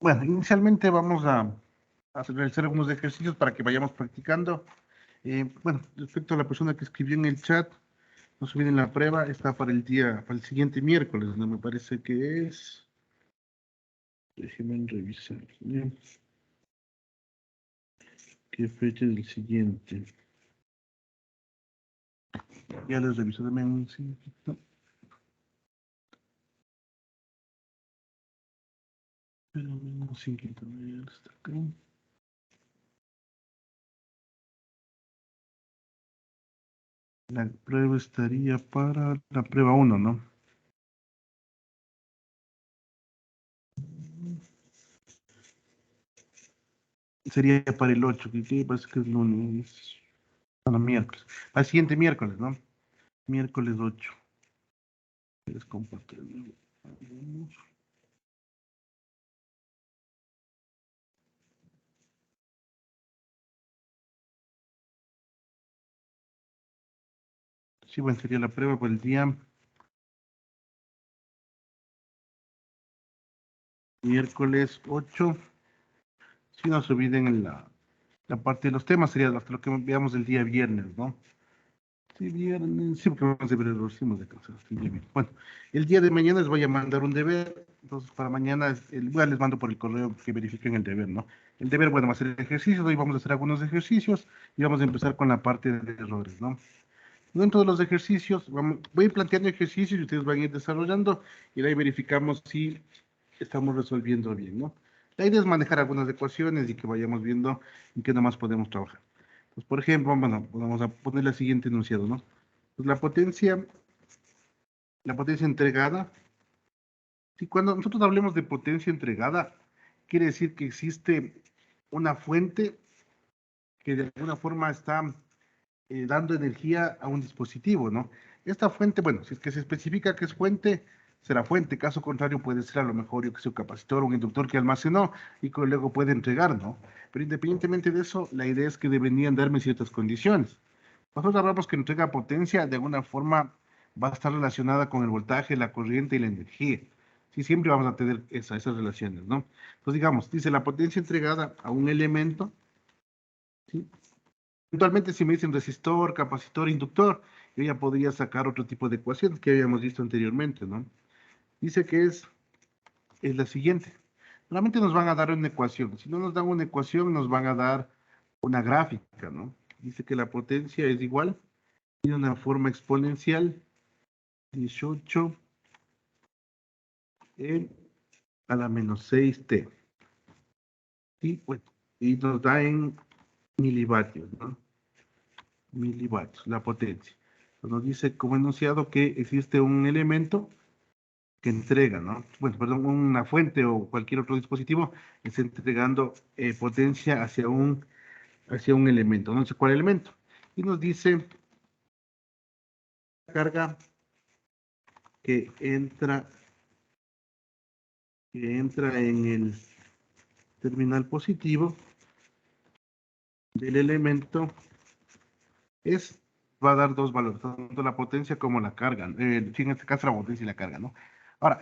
Bueno, inicialmente vamos a realizar algunos ejercicios para que vayamos practicando. Bueno, respecto a la persona que escribió en el chat, no se olviden la prueba, está para el siguiente miércoles, ¿no? Me parece que es. Déjenme revisar. Bien. ¿Qué fecha es el siguiente? Ya les reviso, dame un segundito. Espérame un segundito, voy a estar acá. La prueba estaría para la prueba 1, ¿no? Sería para el 8, que parece que es lunes. No, miércoles. Al siguiente miércoles, ¿no? Miércoles 8. ¿Quieres compartir? Sí, bueno, sería la prueba por el día miércoles 8. Si no se olviden en la parte de los temas, sería hasta lo que veamos el día viernes, ¿no? Sí, viernes, sí, porque vamos a ver los últimos de casa. Bueno, el día de mañana les voy a mandar un deber. Entonces, para mañana, igual les mando por el correo que verifiquen el deber, ¿no? El deber, bueno, va a ser ejercicios. Hoy vamos a hacer algunos ejercicios y vamos a empezar con la parte de errores, ¿no? Dentro de los ejercicios, voy a ir planteando ejercicios y ustedes van a ir desarrollando y de ahí verificamos si estamos resolviendo bien, ¿no? La idea es manejar algunas ecuaciones y que vayamos viendo en qué nomás podemos trabajar. Pues, por ejemplo, bueno, vamos a poner el siguiente enunciado, ¿no? Pues la potencia entregada, si cuando nosotros hablemos de potencia entregada, quiere decir que existe una fuente que de alguna forma está dando energía a un dispositivo, ¿no? Esta fuente, bueno, si es que se especifica que es fuente, será fuente. Caso contrario, puede ser a lo mejor, yo que sé, un capacitor, un inductor que almacenó y que luego puede entregar, ¿no? Pero independientemente de eso, la idea es que deberían darme ciertas condiciones. Nosotros hablamos que entrega potencia, de alguna forma va a estar relacionada con el voltaje, la corriente y la energía. Sí, siempre vamos a tener esas relaciones, ¿no? Entonces, digamos, dice la potencia entregada a un elemento, ¿sí? Eventualmente, si me dicen resistor, capacitor, inductor, yo ya podría sacar otro tipo de ecuaciones que habíamos visto anteriormente, ¿no? Dice que es la siguiente. Realmente nos van a dar una ecuación. Si no nos dan una ecuación, nos van a dar una gráfica, ¿no? Dice que la potencia es igual, tiene una forma exponencial, 18 a la menos 6t. Y, bueno, y nos da en milivatios, ¿no? Milivatios, la potencia. Nos dice como enunciado que existe un elemento que entrega, ¿no? Bueno, perdón, una fuente o cualquier otro dispositivo está entregando potencia hacia un elemento, no sé cuál elemento. Y nos dice la carga que entra, que entra en el terminal positivo del elemento es, va a dar dos valores, tanto la potencia como la carga, sí, en este caso la potencia y la carga, ¿no? Ahora,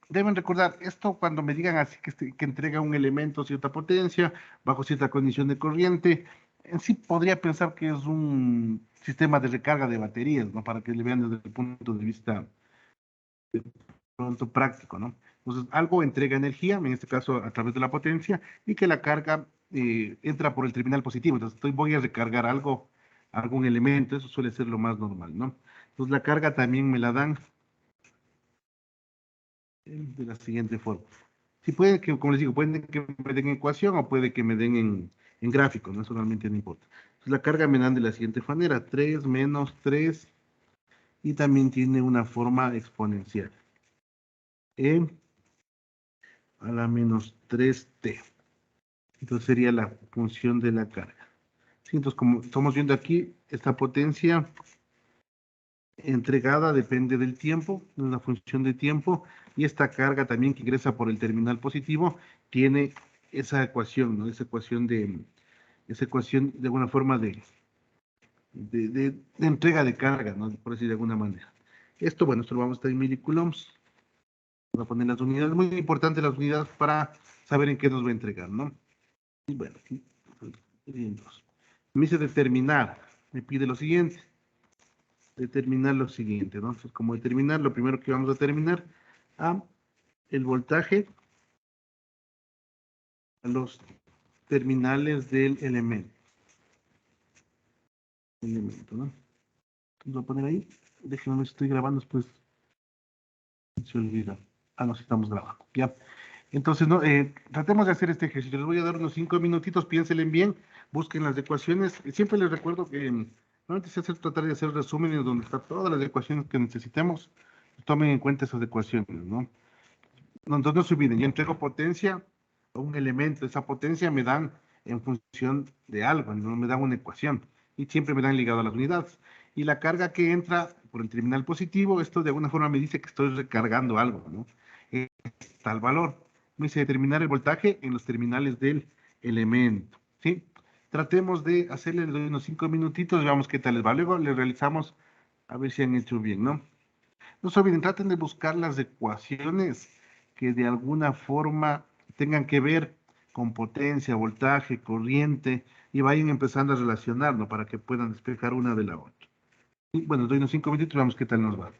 deben recordar, esto cuando me digan así que entrega un elemento cierta potencia, bajo cierta condición de corriente, en sí podría pensar que es un sistema de recarga de baterías, ¿no? Para que le vean desde el punto de vista pronto práctico, ¿no? Entonces, algo entrega energía, en este caso a través de la potencia, y que la carga entra por el terminal positivo. Entonces, voy a recargar algo, algún elemento, eso suele ser lo más normal, ¿no? Entonces, la carga también me la dan de la siguiente forma. Si pueden que, como les digo, pueden que me den en ecuación o puede que me den en gráfico, ¿no? Eso realmente no importa. Entonces, la carga me dan de la siguiente manera, 3 menos 3, y también tiene una forma exponencial. E a la menos 3t. Entonces sería la función de la carga. Sí, entonces, como estamos viendo aquí, esta potencia entregada depende del tiempo, de una función de tiempo, y esta carga también que ingresa por el terminal positivo tiene esa ecuación, ¿no? Esa ecuación de alguna forma de entrega de carga, ¿no? Por decir de alguna manera. Esto, bueno, esto lo vamos a estar en milicoulombs. Voy a poner las unidades, muy importante las unidades para saber en qué nos va a entregar, ¿no? Y bueno, aquí, me dice determinar, me pide lo siguiente, determinar lo siguiente, ¿no? Entonces, como determinar, lo primero que vamos a determinar, a el voltaje a los terminales del elemento, ¿no? Entonces voy a poner ahí, déjenme ver si estoy grabando, después se olvida. Ah, no, si estamos grabando, ya. Entonces, no, tratemos de hacer este ejercicio. Les voy a dar unos 5 minutitos, piénsenle bien, busquen las ecuaciones. Siempre les recuerdo que normalmente se hace tratar de hacer resúmenes donde están todas las ecuaciones que necesitemos. Tomen en cuenta esas ecuaciones, ¿no? Entonces no se olviden, yo entrego potencia a un elemento, esa potencia me dan en función de algo, no me dan una ecuación y siempre me dan ligado a las unidades. Y la carga que entra por el terminal positivo, esto de alguna forma me dice que estoy recargando algo, ¿no? Es tal valor. Me dice determinar el voltaje en los terminales del elemento, ¿sí? Tratemos de hacerle, le doy unos 5 minutitos, veamos qué tal les va. Luego le realizamos a ver si han hecho bien, ¿no? No se olviden, traten de buscar las ecuaciones que de alguna forma tengan que ver con potencia, voltaje, corriente, y vayan empezando a relacionarlo para que puedan despejar una de la otra. Y bueno, doy unos 5 minutos y vamos qué tal nos va.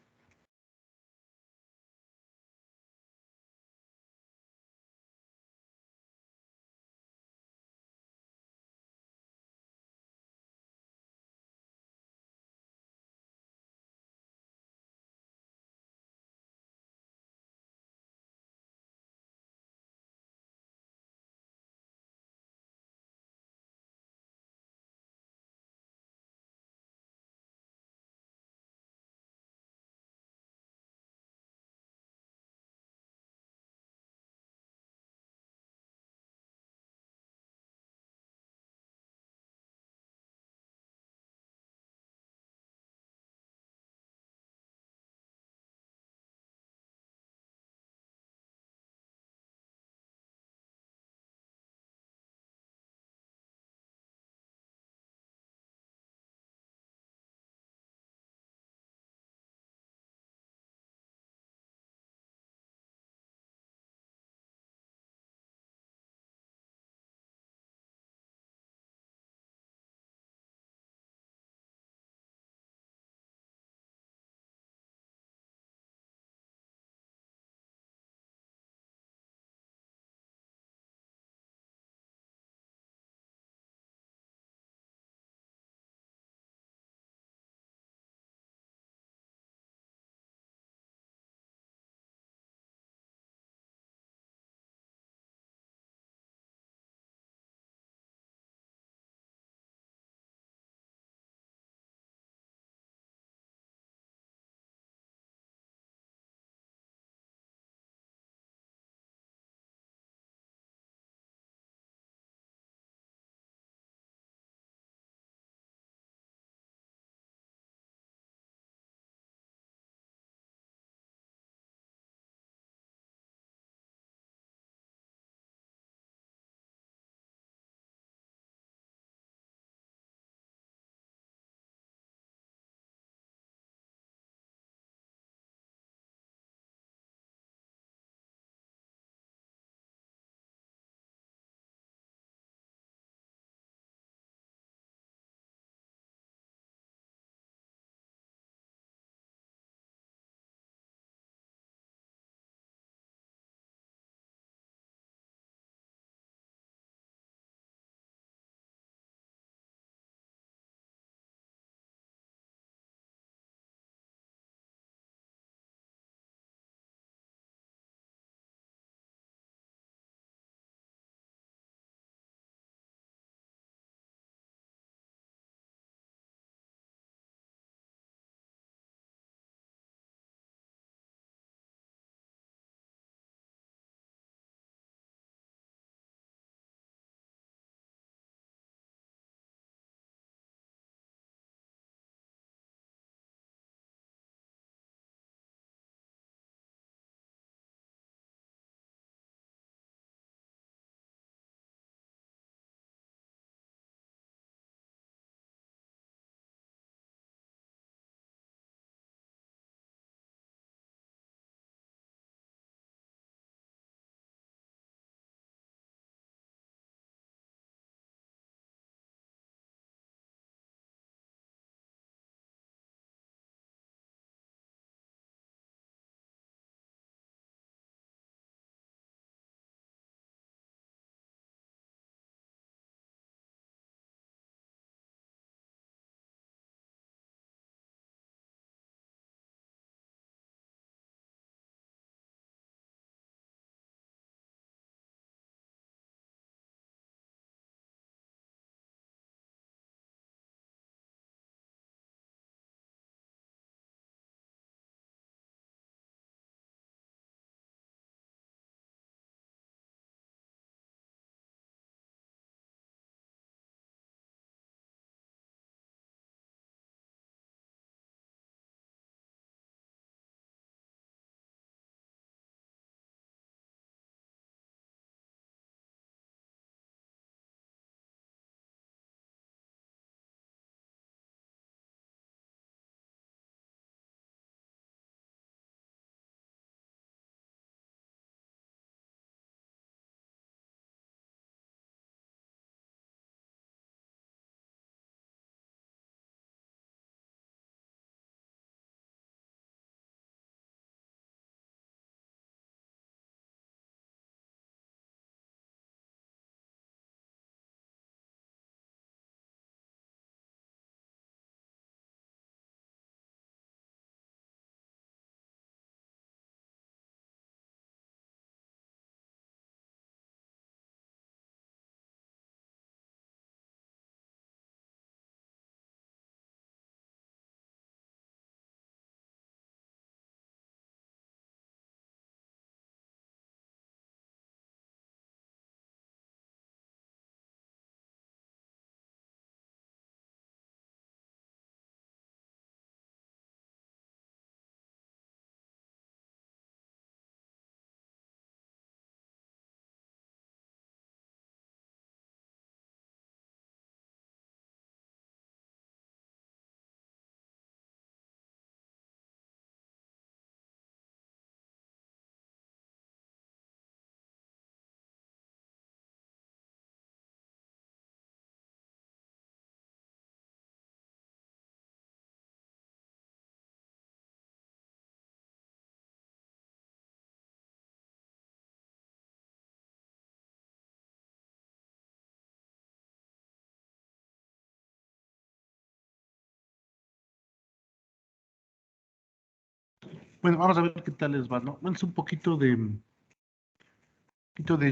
Bueno, vamos a ver qué tal les va, ¿no? Bueno, es un poquito de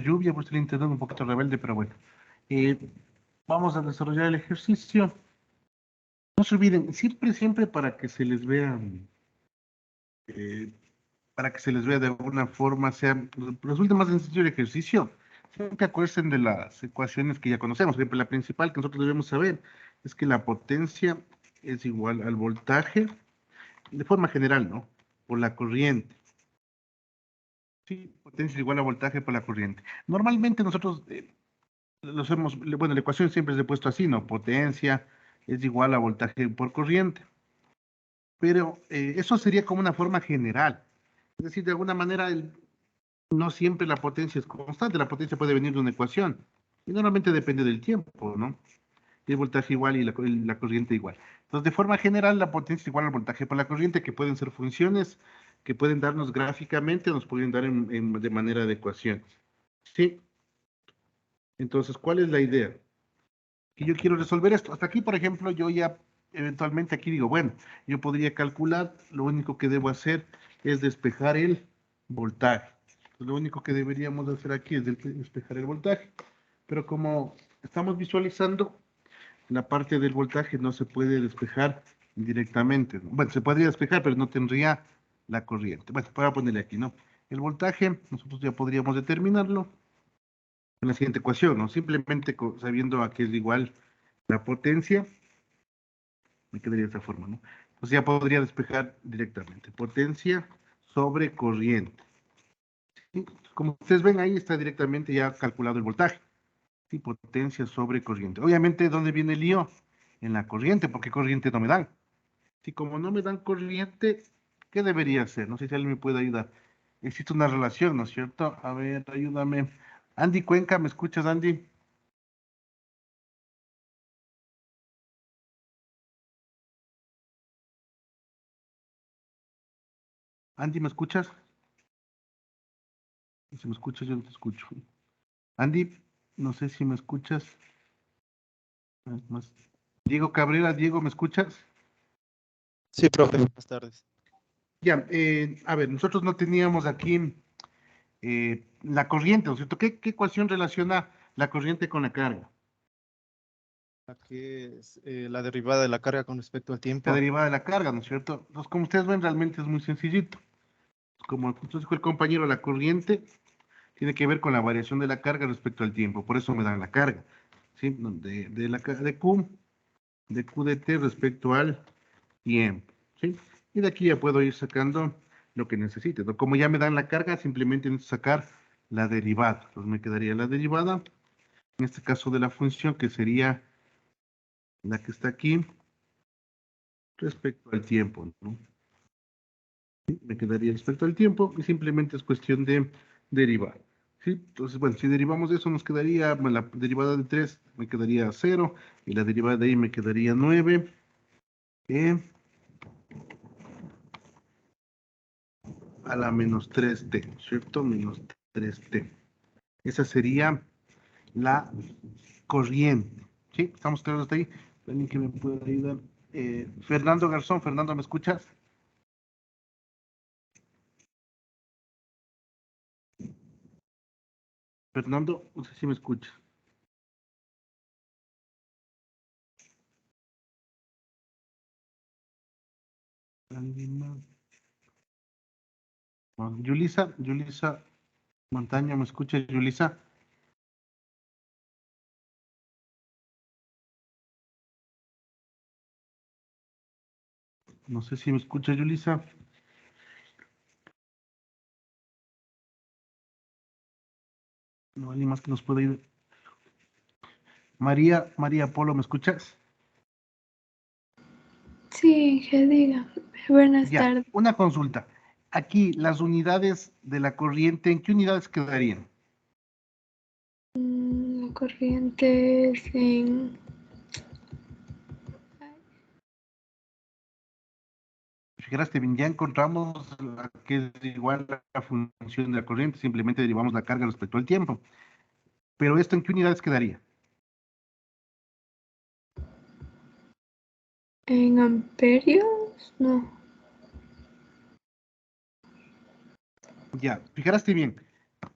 lluvia, pues el internet un poquito rebelde, pero bueno. Eh, vamos a desarrollar el ejercicio. No se olviden, siempre para que se les vea, eh, para que se les vea de alguna forma, sea, resulte más sencillo el ejercicio. Siempre acuérdense de las ecuaciones que ya conocemos. Por ejemplo, la principal que nosotros debemos saber es que la potencia es igual al voltaje, de forma general, ¿no? Por la corriente. Sí, potencia es igual a voltaje por la corriente. Normalmente nosotros los hemos, bueno, la ecuación siempre se ha puesto así, ¿no? Potencia es igual a voltaje por corriente. Pero eso sería como una forma general. Es decir, de alguna manera, no siempre la potencia es constante, la potencia puede venir de una ecuación. Y normalmente depende del tiempo, ¿no? Y el voltaje igual y la corriente igual. Entonces, de forma general, la potencia es igual al voltaje por la corriente, que pueden ser funciones que pueden darnos gráficamente o nos pueden dar de manera de ecuaciones. ¿Sí? Entonces, ¿cuál es la idea? Que yo quiero resolver esto. Hasta aquí, por ejemplo, yo ya eventualmente aquí digo, bueno, yo podría calcular, lo único que debo hacer es despejar el voltaje. Entonces, lo único que deberíamos hacer aquí es despejar el voltaje. Pero como estamos visualizando, la parte del voltaje no se puede despejar directamente, ¿no? Bueno, se podría despejar, pero no tendría la corriente. Bueno, voy a ponerle aquí, ¿no? El voltaje, nosotros ya podríamos determinarlo en la siguiente ecuación, ¿no? Simplemente sabiendo a qué es igual la potencia, me quedaría de esta forma, ¿no? Entonces ya podría despejar directamente. Potencia sobre corriente. ¿Sí? Como ustedes ven ahí está directamente ya calculado el voltaje. ¿Sí? Potencia sobre corriente. Obviamente, ¿dónde viene el lío? En la corriente, porque corriente no me dan. Si como no me dan corriente, ¿qué debería hacer? No sé si alguien me puede ayudar. Existe una relación, ¿no es cierto? A ver, ayúdame. Andy Cuenca, ¿me escuchas, Andy? Andy, ¿me escuchas? Si me escuchas, yo no te escucho. Andy, no sé si me escuchas. Diego Cabrera, Diego, ¿me escuchas? Sí, profe, buenas tardes. Ya, a ver, nosotros no teníamos aquí la corriente, ¿no es cierto? ¿Qué ecuación relaciona la corriente con la carga? Aquí es la derivada de la carga con respecto al La tiempo. derivada de la carga, ¿no es cierto? Entonces, como ustedes ven, realmente es muy sencillito. Como justo dijo el compañero, la corriente tiene que ver con la variación de la carga respecto al tiempo, por eso me dan la carga, ¿sí? De Q de T respecto al tiempo, ¿sí? Y de aquí ya puedo ir sacando lo que necesite, ¿no? Como ya me dan la carga, simplemente necesito sacar la derivada. Entonces me quedaría la derivada, en este caso de la función, que sería la que está aquí respecto al tiempo, ¿no? ¿Sí? Me quedaría respecto al tiempo y simplemente es cuestión de derivar. ¿Sí? Entonces, bueno, si derivamos de eso nos quedaría, bueno, la derivada de 3 me quedaría 0 y la derivada de ahí me quedaría 9 a la menos 3t, ¿cierto? Menos 3t. Esa sería la corriente. ¿Sí? ¿Estamos claros hasta ahí? ¿Alguien que me pueda ayudar? Fernando Garzón, Fernando, ¿me escuchas? Fernando, no sé si me escuchas. Yulisa Montaña, ¿me escuchas, Yulisa? No sé si me escucha, Yulisa. No hay más que nos pueda ir. María Polo, ¿me escuchas? Sí, que diga. Buenas Ya, tardes. una consulta. Aquí, las unidades de la corriente, ¿en qué unidades quedarían? La corriente es en... Fijaste bien, ya encontramos la que es igual a la función de la corriente, simplemente derivamos la carga respecto al tiempo. Pero esto, ¿en qué unidades quedaría? en amperios, no. Ya, fijaste bien.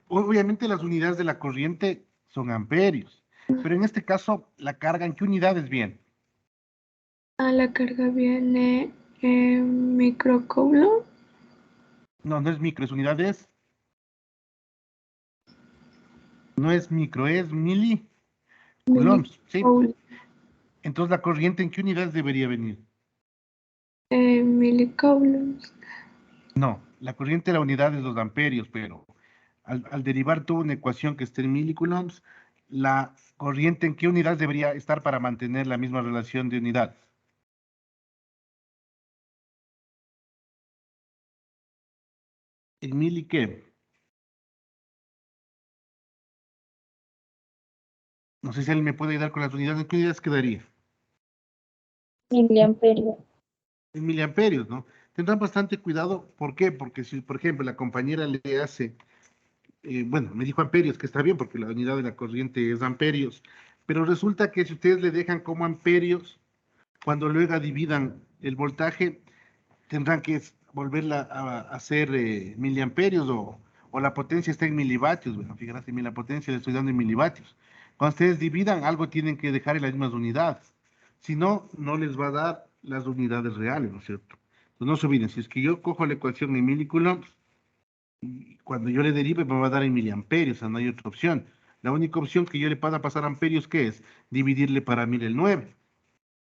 Obviamente las unidades de la corriente son amperios, pero en este caso, ¿la carga en qué unidades bien? A la carga viene en microcoulomb. No, no es micro, es unidades. No es micro, es coulombs, ¿sí? Millicoulomb. Entonces, ¿la corriente en qué unidades debería venir? Millicoulombs. No, la corriente de la unidad es los amperios, pero al derivar toda una ecuación que esté en milicoulombs, la corriente en qué unidad debería estar para mantener la misma relación de unidades. ¿En mili qué? No sé si alguien me puede ayudar con las unidades. ¿En qué unidades quedaría? Miliamperio. En miliamperios, ¿no? Tendrán bastante cuidado. ¿Por qué? Porque si, por ejemplo, la compañera le hace, bueno, me dijo amperios, que está bien porque la unidad de la corriente es amperios, pero resulta que si ustedes le dejan como amperios, cuando luego dividan el voltaje, tendrán que volverla a hacer miliamperios o la potencia está en milivatios. Bueno, fíjate, la potencia le estoy dando en milivatios. Cuando ustedes dividan, algo tienen que dejar en las mismas unidades. Si no, no les va a dar las unidades reales, ¿no es cierto? Entonces no se olviden, si es que yo cojo la ecuación en milicoulombs, y cuando yo le derive me va a dar en miliamperios, o sea, no hay otra opción. La única opción que yo le pueda pasar a amperios, ¿qué es? Dividirle para 1000 el 9.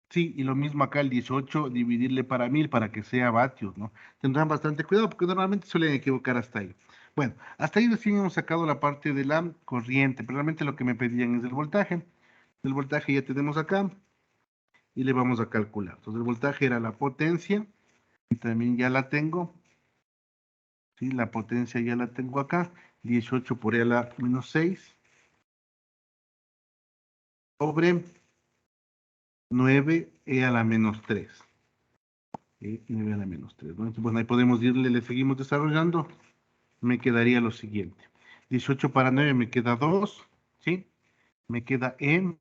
Sí, y lo mismo acá el 18, dividirle para 1000 para que sea vatios, ¿no? Tendrán bastante cuidado porque normalmente suelen equivocar hasta ahí. Bueno, hasta ahí recién hemos sacado la parte de la corriente, pero realmente lo que me pedían es el voltaje. El voltaje ya tenemos acá y le vamos a calcular. Entonces el voltaje era la potencia, y también ya la tengo. Sí, la potencia ya la tengo acá. 18 por E a la menos 6 sobre 9 E a la menos 3. 9 a la menos 3, ¿no? Entonces, bueno, ahí podemos irle, le seguimos desarrollando. Me quedaría lo siguiente. 18 para 9 me queda 2, ¿sí? Me queda E.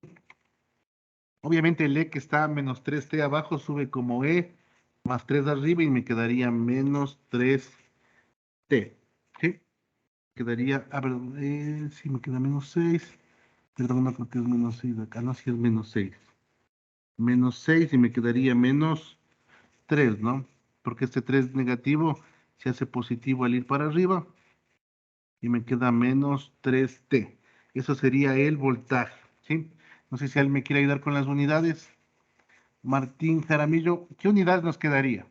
Obviamente el E que está menos 3T abajo sube como E más 3 arriba y me quedaría menos 3T, ¿sí? Quedaría, a ver, sí me queda menos 6. Perdón, no creo que es menos 6 acá, no, sí es menos 6. Menos 6 y me quedaría menos 3, ¿no? Porque este 3 negativo se hace positivo al ir para arriba y me queda menos 3T. Eso sería el voltaje, ¿sí? No sé si alguien me quiere ayudar con las unidades. Martín Jaramillo, ¿qué unidad nos quedaría?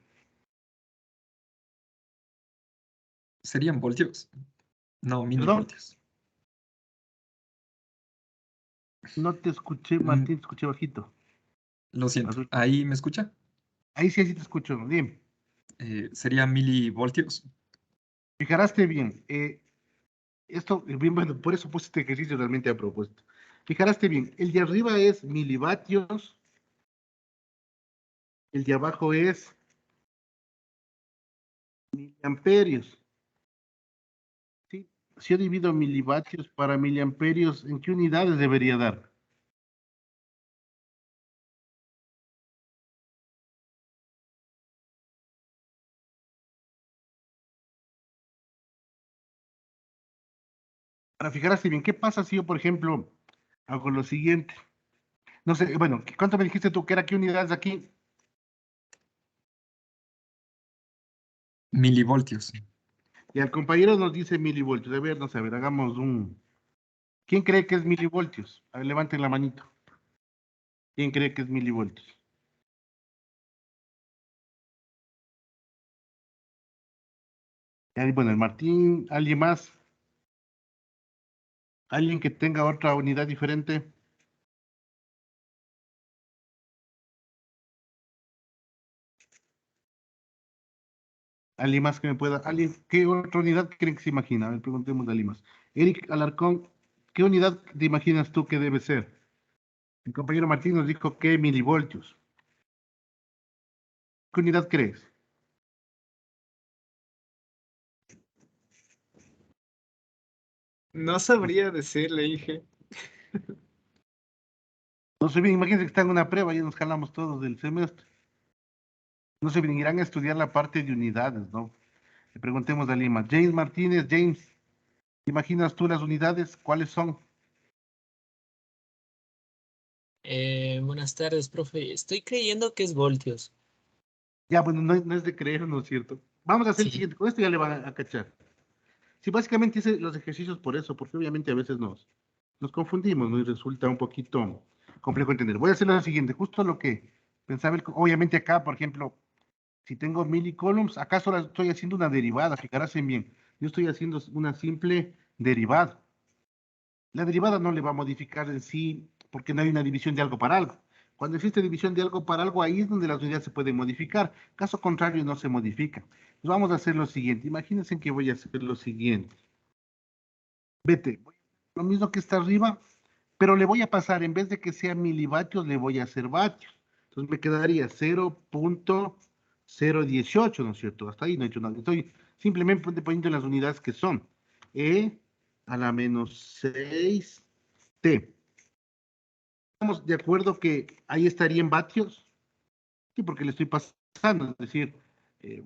¿Serían voltios? No, ¿Perdón? milivoltios. No te escuché, Mm, Martín, te escuché bajito. Lo siento. ¿Ahí me escucha? Ahí sí, sí te escucho, dime. ¿Sería milivoltios? Fijaste bien, esto, bien, bueno, por eso puse este ejercicio realmente a propósito. Fijaste bien, el de arriba es milivatios, el de abajo es miliamperios. ¿Sí? Si yo divido milivatios para miliamperios, ¿en qué unidades debería dar? Para fijarse bien, ¿qué pasa si yo, por ejemplo, hago lo siguiente? No sé, bueno, ¿cuánto me dijiste tú que era qué unidades aquí? Milivoltios. Y al compañero nos dice milivoltios. A ver, no sé, a ver, hagamos un. ¿Quién cree que es milivoltios? A ver, levanten la manito. ¿Quién cree que es milivoltios? Bueno, el Martín, ¿alguien más? ¿Alguien que tenga otra unidad diferente? ¿Alguien más que me pueda? ¿Alguien? ¿Qué otra unidad creen que se imagina? A ver, preguntemos a alguien más. Eric Alarcón, ¿qué unidad te imaginas tú que debe ser? Mi compañero Martín nos dijo que milivoltios. ¿Qué unidad crees? No sabría decirle, Inge. No sé bien, imagínense que está en una prueba y nos jalamos todos del semestre. No sé bien, irán a estudiar la parte de unidades, ¿no? Le preguntemos a Lima. James Martínez, James, ¿te imaginas tú las unidades? ¿Cuáles son? Buenas tardes, profe. Estoy creyendo que es voltios. Ya, bueno, no es de creer, ¿no es cierto? Vamos a hacer el Sí. siguiente. Con esto ya le van a cachar. Sí, básicamente hice los ejercicios por eso, porque obviamente a veces nos confundimos, ¿no? Y resulta un poquito complejo entender. Voy a hacer lo siguiente, justo lo que pensaba, obviamente acá, por ejemplo, si tengo millicolumns, acá solo estoy haciendo una derivada, fijarse bien. Yo estoy haciendo una simple derivada. La derivada no le va a modificar en sí, porque no hay una división de algo para algo. Cuando existe división de algo para algo, ahí es donde las unidades se pueden modificar. Caso contrario, no se modifican. Pues vamos a hacer lo siguiente. Imagínense que voy a hacer lo siguiente. Vete, lo mismo que está arriba, pero le voy a pasar, en vez de que sea milivatios, le voy a hacer vatios. Entonces me quedaría 0.018, ¿no es cierto? Hasta ahí no he hecho nada. Estoy simplemente poniendo las unidades que son. E a la menos 6T. ¿Estamos de acuerdo que ahí estaría en vatios? Sí, porque le estoy pasando, es decir, eh,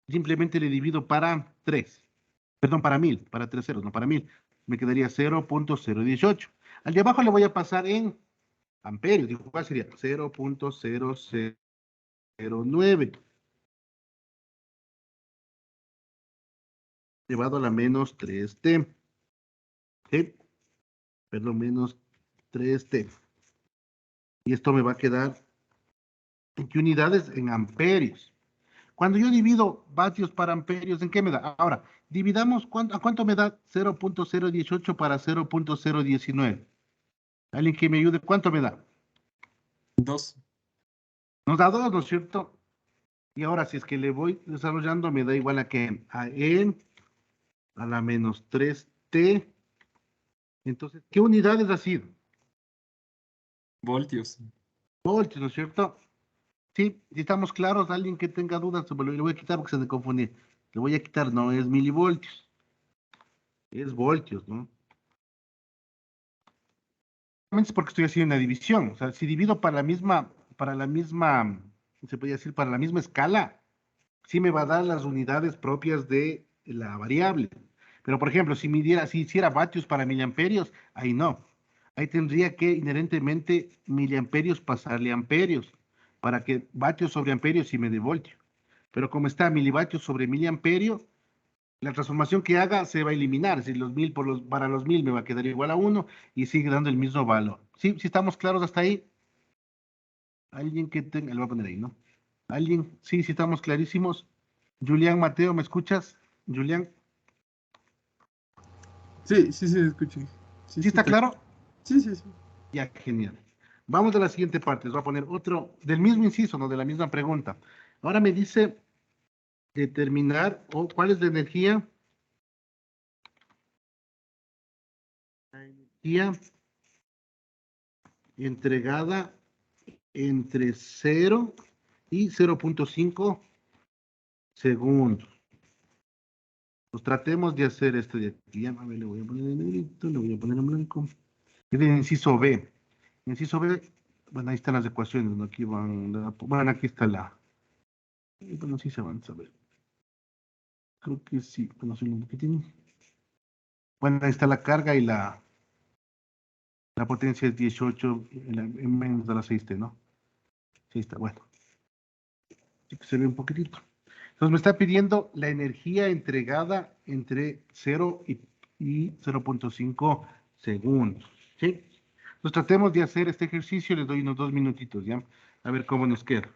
simplemente le divido para 3. Perdón, para 1000, para 3 ceros, no para 1000. Me quedaría 0.018. Al de abajo le voy a pasar en amperios. Digo, ¿cuál sería? 0.0009 llevado a la menos 3T. ¿Sí? Perdón, menos 3T. Y esto me va a quedar en qué unidades, en amperios. Cuando yo divido vatios para amperios, ¿en qué me da? Ahora, dividamos, ¿a cuánto me da 0.018 para 0.019? ¿Alguien que me ayude? ¿Cuánto me da? 2. Nos da 2, ¿no es cierto? Y ahora, si es que le voy desarrollando, me da igual a que a n a la menos 3t. Entonces, ¿qué unidades ha sido? Voltios. Voltios, ¿no es cierto? Sí, si estamos claros, alguien que tenga dudas, le voy a quitar porque se me confunde. Le voy a quitar, no es milivoltios, es voltios, ¿no? Es porque estoy haciendo una división. O sea, si divido para la misma, se podría decir, para la misma escala, sí me va a dar las unidades propias de la variable. Pero, por ejemplo, si hiciera vatios para miliamperios, ahí no. Ahí tendría que inherentemente miliamperios pasarle a amperios, para que vatios sobre amperios sí me dé voltio. Pero como está milivatios sobre miliamperio, la transformación que haga se va a eliminar. Si los 1000 para los 1000 me va a quedar igual a 1 y sigue dando el mismo valor. ¿Sí? ¿Sí estamos claros hasta ahí? Alguien que tenga, lo voy a poner ahí, ¿no? ¿Alguien? Sí, sí estamos clarísimos. Julián Mateo, ¿me escuchas? Julián, Sí, sí, sí, escuché. Sí, ¿sí sí, está claro? sí, sí, sí. Ya, genial. Vamos a la siguiente parte. Les voy a poner otro, del mismo inciso, ¿no? De la misma pregunta. Ahora me dice determinar, o cuál es la energía. La energía entregada entre 0 y 0.5 segundos. Pues tratemos de hacer este de aquí. Ya, a ver, le voy a poner en negrito, le voy a poner en blanco. Es el inciso B. Inciso B, bueno, ahí están las ecuaciones, ¿no? Aquí van, bueno, aquí está bueno, sí se van a ver. Creo que sí, bueno, soy un poquitín. Bueno, ahí está la carga y la potencia es 18 en menos de la 6T, ¿no? Sí está, bueno. Sí que se ve un poquitito. Entonces me está pidiendo la energía entregada entre 0 y 0.5 segundos. ¿Sí? Entonces tratemos de hacer este ejercicio, les doy unos 2 minutitos, ¿ya? A ver cómo nos queda.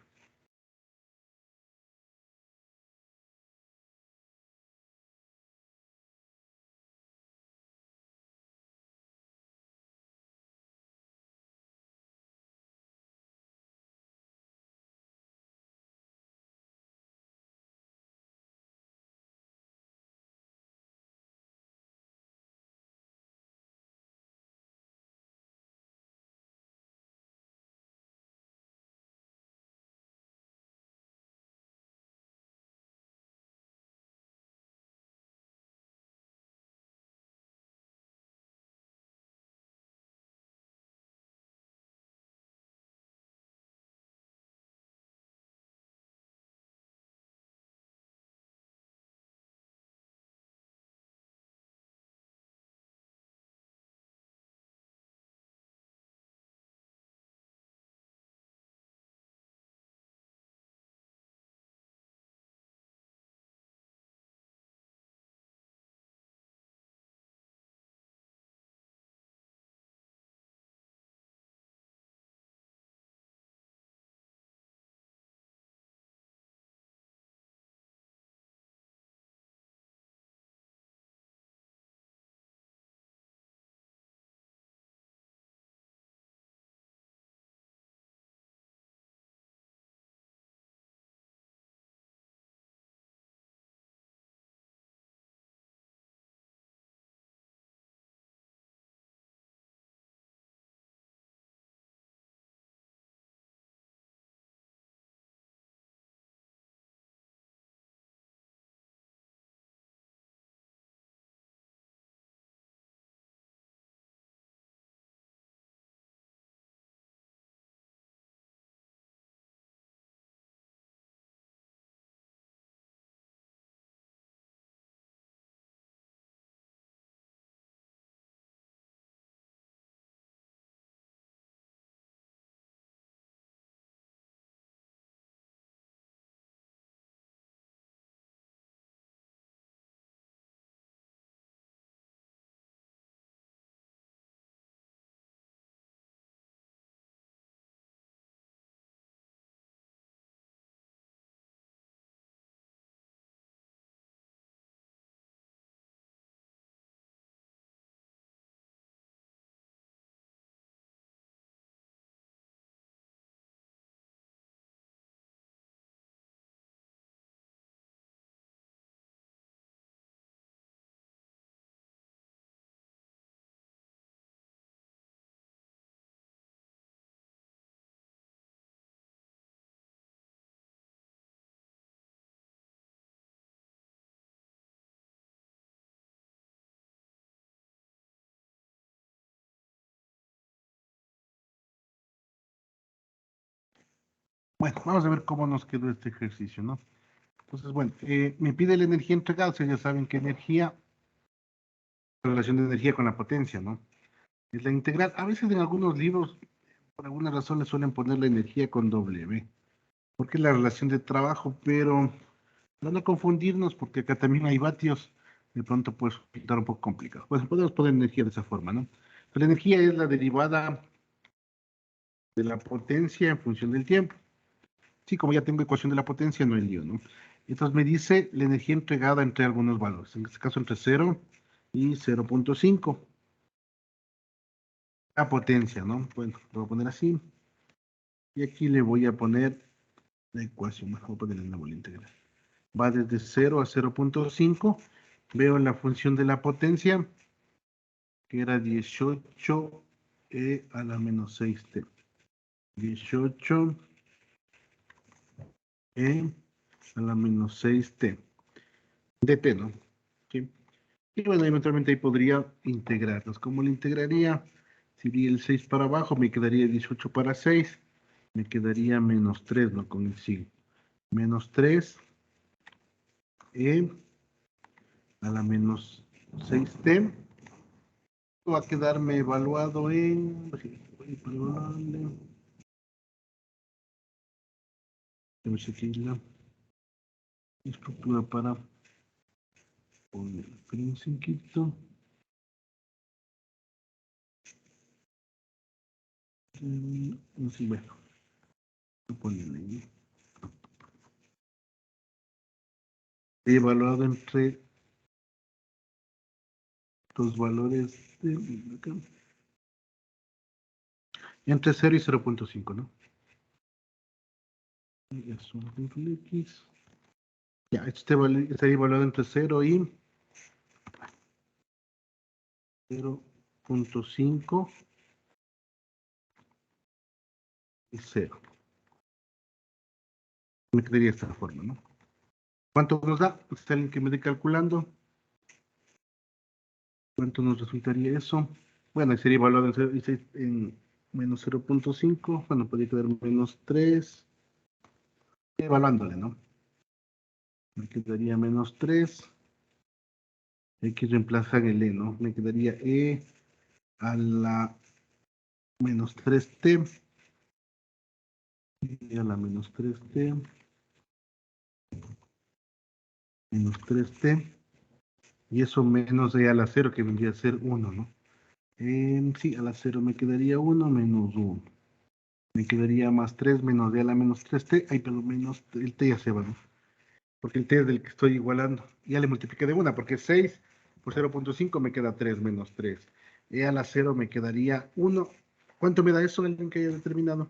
Bueno, vamos a ver cómo nos quedó este ejercicio, ¿no? Entonces, bueno, me pide la energía entregada, ustedes ya saben que energía, la relación de energía con la potencia, ¿no? Es la integral. A veces en algunos libros, por alguna razón, le suelen poner la energía con W, porque es la relación de trabajo, pero para no confundirnos, porque acá también hay vatios, de pronto puede resultar un poco complicado. Pues podemos poner energía de esa forma, ¿no? Pero la energía es la derivada de la potencia en función del tiempo. Sí, como ya tengo ecuación de la potencia, no hay lío, ¿no? Entonces me dice la energía entregada entre algunos valores, en este caso entre 0 y 0.5. La potencia, ¿no? Bueno, lo voy a poner así. Y aquí le voy a poner la ecuación, voy a ponerle una bola integral. Va desde 0 a 0.5. Veo la función de la potencia, que era 18 a la menos 6t. 18 a la menos 6t. dt, ¿no? ¿Sí? Y bueno, eventualmente ahí podría integrarlos. ¿Cómo lo integraría? Si di el 6 para abajo, me quedaría 18 para 6. Me quedaría menos 3, ¿no? Con el signo. Menos 3 a la menos 6t. Va a quedarme evaluado en... Vamos a aquí la estructura para poner un cinquito. Sí, bueno, voy a ponerle ahí. He evaluado entre los valores de acá. Entre 0 y 0.5, ¿no? Y es un punto X. Ya, este estaría evaluado entre 0 y 0.5 y 0. Me quedaría de esta forma, ¿no? ¿Cuánto nos da? Está alguien que me dé calculando. ¿Cuánto nos resultaría eso? Bueno, sería evaluado en menos 0.5. Bueno, podría quedar menos 3. Evaluándole, ¿no? Me quedaría menos 3. X reemplazan el E, ¿no? Me quedaría E a la menos 3t. E a la menos 3t. Menos 3t. Y eso menos E a la 0, que vendría a ser 1, ¿no? Sí, a la 0 me quedaría 1 menos 1. Me quedaría más 3 menos D a la menos 3t. Ay, pero menos el t ya se va, ¿no? Porque el t es del que estoy igualando. Ya le multipliqué de 1, porque 6 por 0.5 me queda 3 menos 3. E a la 0 me quedaría 1. ¿Cuánto me da eso? Alguien que haya determinado.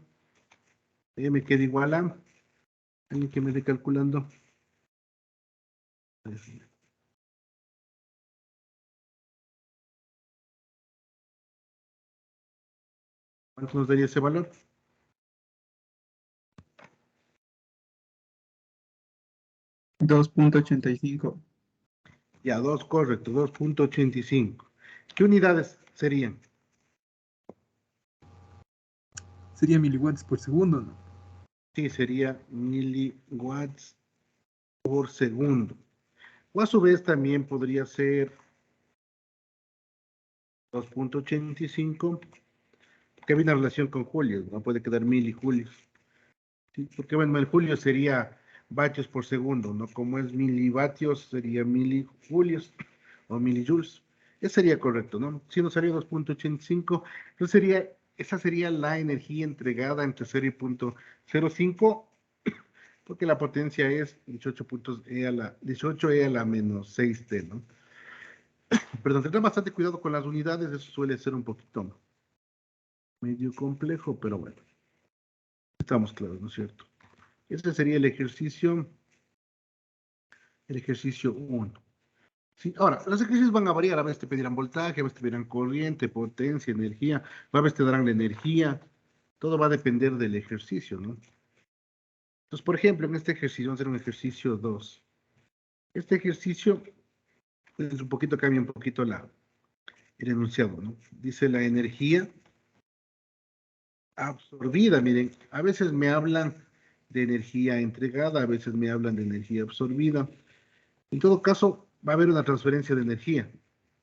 E me queda igual a... Alguien que me dé calculando. ¿Cuánto nos daría ese valor? $2.85. Ya, 2, correcto, 2.85. ¿Qué unidades serían? Sería miliwatts por segundo, ¿no? Sí, sería miliwatts por segundo. O a su vez también podría ser 2.85, que hay una relación con julios, no puede quedar milijulios. ¿Sí? Porque bueno, el julio sería vatios por segundo, ¿no? Como es milivatios, sería milijulios o milijoules. Eso sería correcto, ¿no? Si nos salió 2.85, entonces esa sería la energía entregada entre 0 y 0.05, porque la potencia es 18 e a la menos 6t, ¿no? Perdón, tendrá bastante cuidado con las unidades, eso suele ser un poquito medio complejo, pero bueno, estamos claros, ¿no es cierto? Este sería el ejercicio 1. Sí, ahora, los ejercicios van a variar, a veces te pedirán voltaje, a veces te pedirán corriente, potencia, energía, a veces te darán la energía, todo va a depender del ejercicio, ¿no? Entonces, por ejemplo, en este ejercicio, vamos a hacer un ejercicio 2. Este ejercicio, pues un poquito cambia un poquito el enunciado, ¿no? Dice la energía absorbida, miren, a veces me hablan de energía entregada, a veces me hablan de energía absorbida. En todo caso, va a haber una transferencia de energía,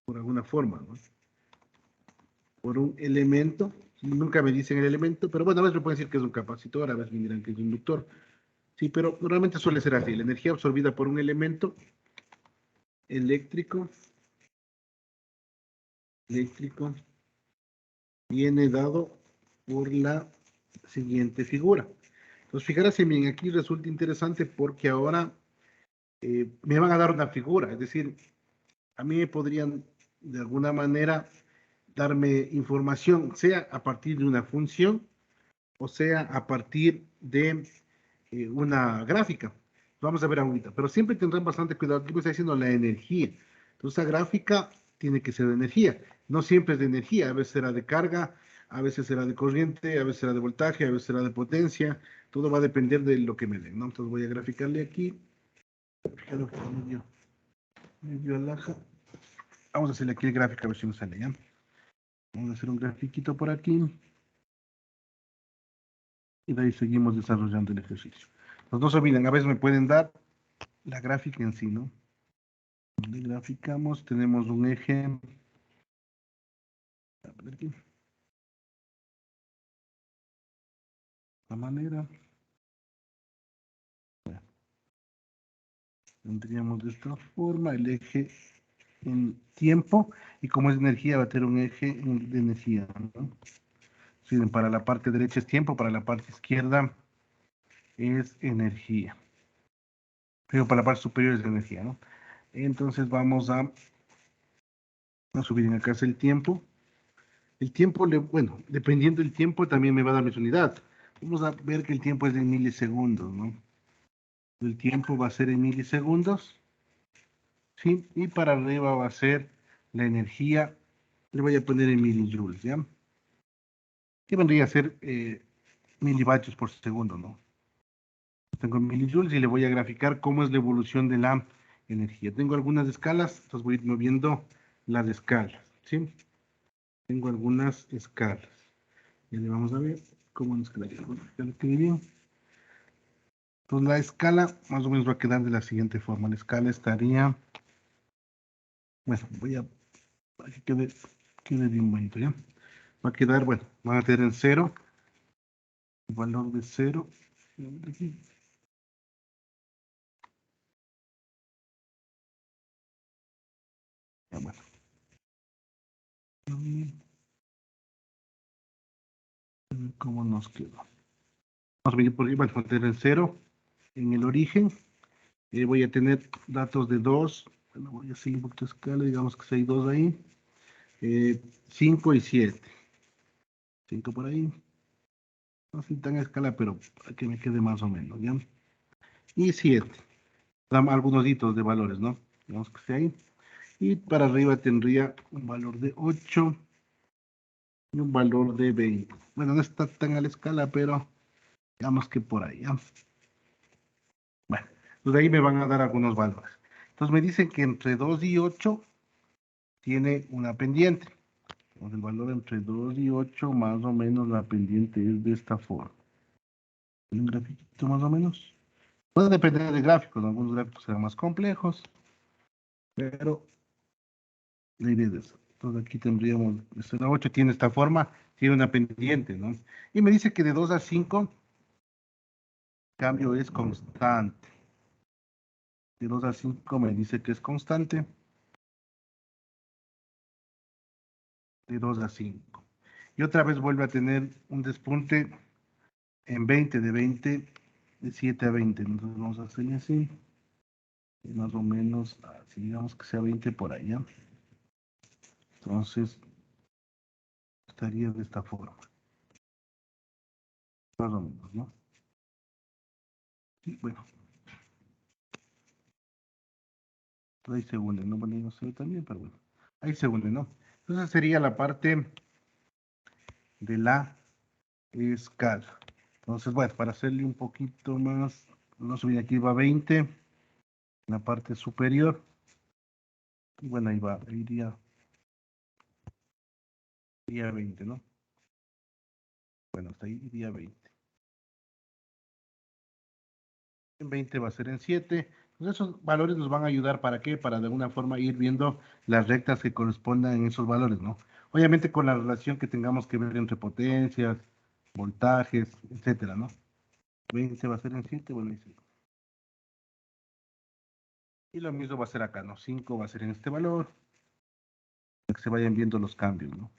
por alguna forma, ¿no? Por un elemento, nunca me dicen el elemento, pero bueno, a veces me pueden decir que es un capacitor, a veces me dirán que es un inductor. Sí, pero normalmente suele ser así, la energía absorbida por un elemento eléctrico viene dado por la siguiente figura. Entonces, fíjense bien, aquí resulta interesante porque ahora me van a dar una figura, es decir, a mí me podrían de alguna manera darme información, sea a partir de una función o sea a partir de una gráfica. Vamos a ver ahorita, pero siempre tendrán bastante cuidado. Aquí me está diciendo la energía. Entonces, esa gráfica tiene que ser de energía. No siempre es de energía, a veces será de carga, a veces será de corriente, a veces será de voltaje, a veces será de potencia. Todo va a depender de lo que me den, ¿no? Entonces voy a graficarle aquí. Medio alaja. Vamos a hacerle aquí el gráfico a ver si nos sale ya. Vamos a hacer un grafiquito por aquí. Y de ahí seguimos desarrollando el ejercicio. Pues no se olviden, a veces me pueden dar la gráfica en sí, ¿no? Donde graficamos, tenemos un eje. A ver aquí. De esta manera. Bueno, tendríamos de esta forma el eje en tiempo. Y como es energía, va a tener un eje de energía, ¿no? Sí, para la parte derecha es tiempo, para la parte izquierda es energía. Pero para la parte superior es energía, ¿no? Entonces vamos a subir en acá es el tiempo. El tiempo, bueno, dependiendo del tiempo también me va a dar mis unidades. Vamos a ver que el tiempo es en milisegundos, ¿no? El tiempo va a ser en milisegundos, ¿sí? Y para arriba va a ser la energía, le voy a poner en milijoules, ¿ya? Que vendría a ser milivatios por segundo, ¿no? Tengo milijoules y le voy a graficar cómo es la evolución de la energía. Tengo algunas escalas, entonces voy a ir moviendo las escalas, ¿sí? Tengo algunas escalas. Y le vamos a ver cómo nos quedaría. Ya lo quedé bien. Entonces la escala más o menos va a quedar de la siguiente forma. La escala estaría, bueno, voy a, para que quede bien bonito, ¿ya? Va a quedar, bueno, van a tener en 0, el valor de 0. Ya, bueno. ¿Cómo nos quedó? Vamos a venir por ahí, bueno, va a tener en 0 en el origen. Voy a tener datos de 2. Bueno, voy a hacer un poquito de escala, digamos que hay 2 ahí. 5 y 7. 5 por ahí. No soy tan a escala, pero para que me quede más o menos, ¿ya? Y 7. Dan algunos hitos de valores, ¿no? Digamos que esté ahí. Y para arriba tendría un valor de 8 y un valor de 20. Bueno, no está tan a la escala, pero digamos que por ahí, ¿ya? Bueno, pues de ahí me van a dar algunos valores. Entonces me dicen que entre 2 y 8 tiene una pendiente. Entonces el valor entre 2 y 8, más o menos la pendiente es de esta forma. Un grafiquito más o menos. Puede depender de gráficos, ¿no? Algunos gráficos serán más complejos, pero la idea es eso. Entonces aquí tendríamos, la 8 tiene esta forma, tiene una pendiente, ¿no? Y me dice que de 2 a 5, el cambio es constante. De 2 a 5 me dice que es constante. De 2 a 5. Y otra vez vuelve a tener un despunte en 20, de 20, de 7 a 20. Entonces vamos a hacerle así. Más o menos, así digamos que sea 20 por allá. Entonces, estaría de esta forma. Más o menos, ¿no? Y bueno. Ahí se une, ¿no? Bueno, no se ve también, pero bueno. Ahí se une, ¿no? Entonces sería la parte de la escala. Entonces, bueno, para hacerle un poquito más, vamos a subir aquí va 20 en la parte superior. Y bueno, ahí va, iría 20, ¿no? Bueno, hasta ahí iría 20. en 20 va a ser en 7. Entonces esos valores nos van a ayudar ¿para qué? Para de alguna forma ir viendo las rectas que correspondan en esos valores, ¿no? Obviamente con la relación que tengamos que ver entre potencias, voltajes, etcétera, ¿no? 20 va a ser en 7, bueno, y 5. Y lo mismo va a ser acá, ¿no? 5 va a ser en este valor, para que se vayan viendo los cambios, ¿no?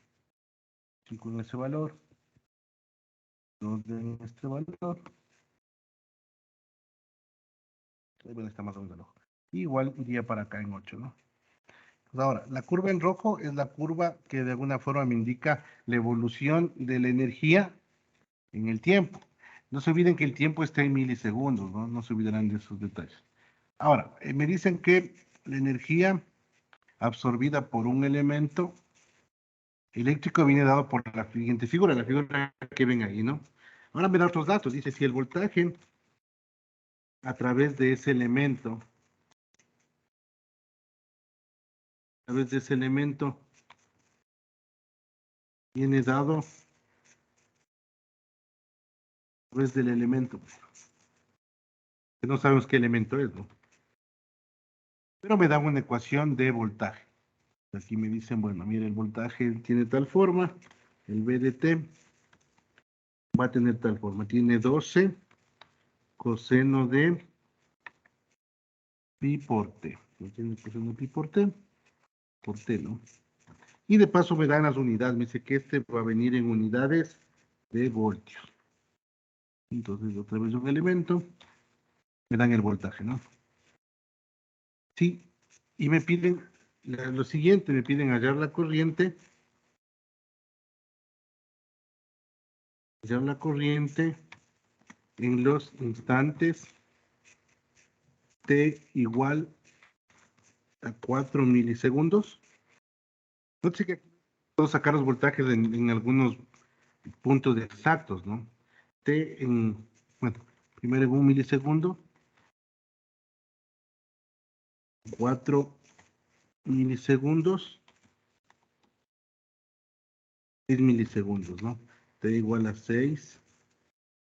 5 en ese valor, 2 en este valor. Ahí bueno, está más o menos el ojo. Igual iría para acá en 8, ¿no? Pues ahora, la curva en rojo es la curva que de alguna forma me indica la evolución de la energía en el tiempo. No se olviden que el tiempo está en milisegundos, ¿no? No se olvidarán de esos detalles. Ahora, me dicen que la energía absorbida por un elemento eléctrico viene dado por la siguiente figura, la figura que ven ahí, ¿no? Ahora me da otros datos. Dice, si el voltaje a través de ese elemento, viene dado a través del elemento, que no sabemos qué elemento es, ¿no? Pero me dan una ecuación de voltaje. Aquí me dicen, bueno, mire, el voltaje tiene tal forma, el V de T va a tener tal forma, tiene 12 coseno de pi por T. ¿No tiene coseno de pi por T, ¿no? Y de paso me dan las unidades, me dice que este va a venir en unidades de voltios. Entonces, otra vez un elemento, me dan el voltaje, ¿no? Sí, y me piden lo siguiente, me piden hallar la corriente en los instantes t igual a 4 milisegundos. No sé que puedo sacar los voltajes en algunos puntos exactos, ¿no? T en, bueno, primero en 1 milisegundo, 4 milisegundos, 6 milisegundos, ¿no? T igual a 6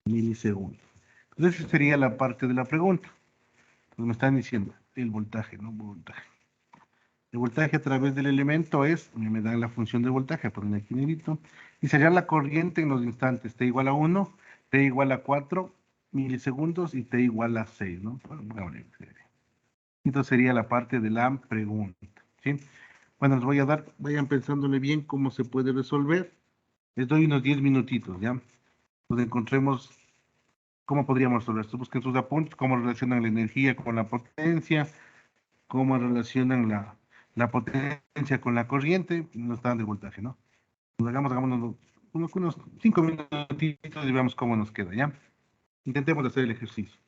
milisegundos. Entonces, esa sería la parte de la pregunta. Pues me están diciendo el voltaje, ¿no? Voltaje. El voltaje a través del elemento es, me dan la función de voltaje, ponen aquí negrito, y sería la corriente en los instantes, T igual a 1, T igual a 4 milisegundos y T igual a 6, ¿no? Entonces sería la parte de la pregunta, ¿sí? Bueno, les voy a dar, vayan pensándole bien cómo se puede resolver. Les doy unos 10 minutitos, ¿ya? Pues encontremos cómo podríamos resolver esto. Busquen sus apuntes, cómo relacionan la energía con la potencia, cómo relacionan la potencia con la corriente, nos dan de voltaje, ¿no? Nos hagamos unos 5 minutitos y veamos cómo nos queda, ¿ya? Intentemos hacer el ejercicio.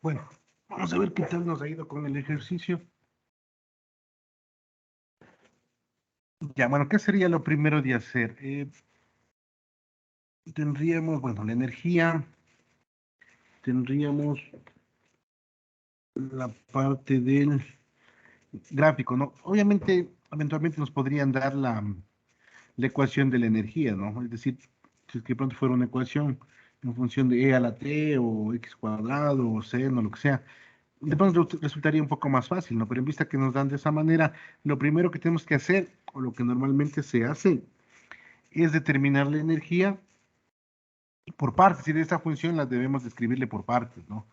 Bueno, vamos a ver qué tal nos ha ido con el ejercicio. Ya, bueno, ¿qué sería lo primero de hacer? Tendríamos, bueno, la energía, tendríamos la parte del gráfico, ¿no? Obviamente, eventualmente nos podrían dar la ecuación de la energía, ¿no? Es decir, si es que pronto fuera una ecuación en función de E a la T o X cuadrado o seno, lo que sea, de pronto resultaría un poco más fácil, ¿no? Pero en vista que nos dan de esa manera, lo primero que tenemos que hacer, o lo que normalmente se hace, es determinar la energía por partes, y de esa función la debemos describirle por partes, ¿no?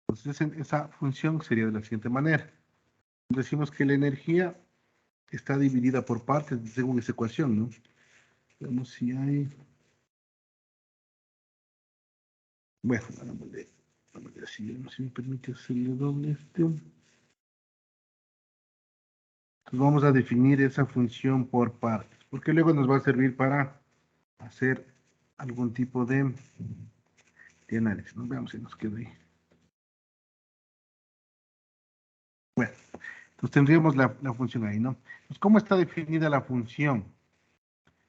Entonces, esa función sería de la siguiente manera. Decimos que la energía está dividida por partes según esa ecuación, ¿no? Veamos si hay... Bueno, vamos a ver si me permite hacerle doble este. Entonces vamos a definir esa función por partes, porque luego nos va a servir para hacer algún tipo de análisis, ¿no? Veamos si nos queda ahí. Bueno, entonces tendríamos la función ahí, ¿no? Entonces, ¿cómo está definida la función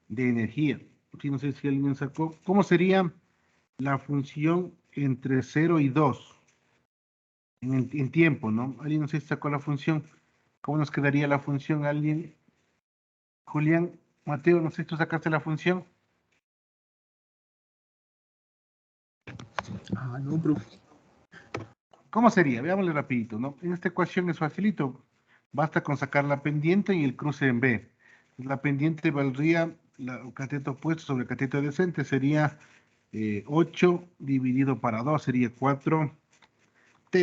de energía? Sí, no sé si alguien sacó. ¿Cómo sería la función entre 0 y 2 en tiempo, ¿no? Alguien no sé si sacó la función. ¿Cómo nos quedaría la función? ¿Alguien? Julián, Mateo, no sé si tú sacaste la función. Ah, no, profe. ¿Cómo sería? Veámosle rapidito, ¿no? En esta ecuación es facilito. Basta con sacar la pendiente y el cruce en B. La pendiente valdría el cateto opuesto sobre el cateto adyacente. Sería 8 dividido para 2, sería 4t,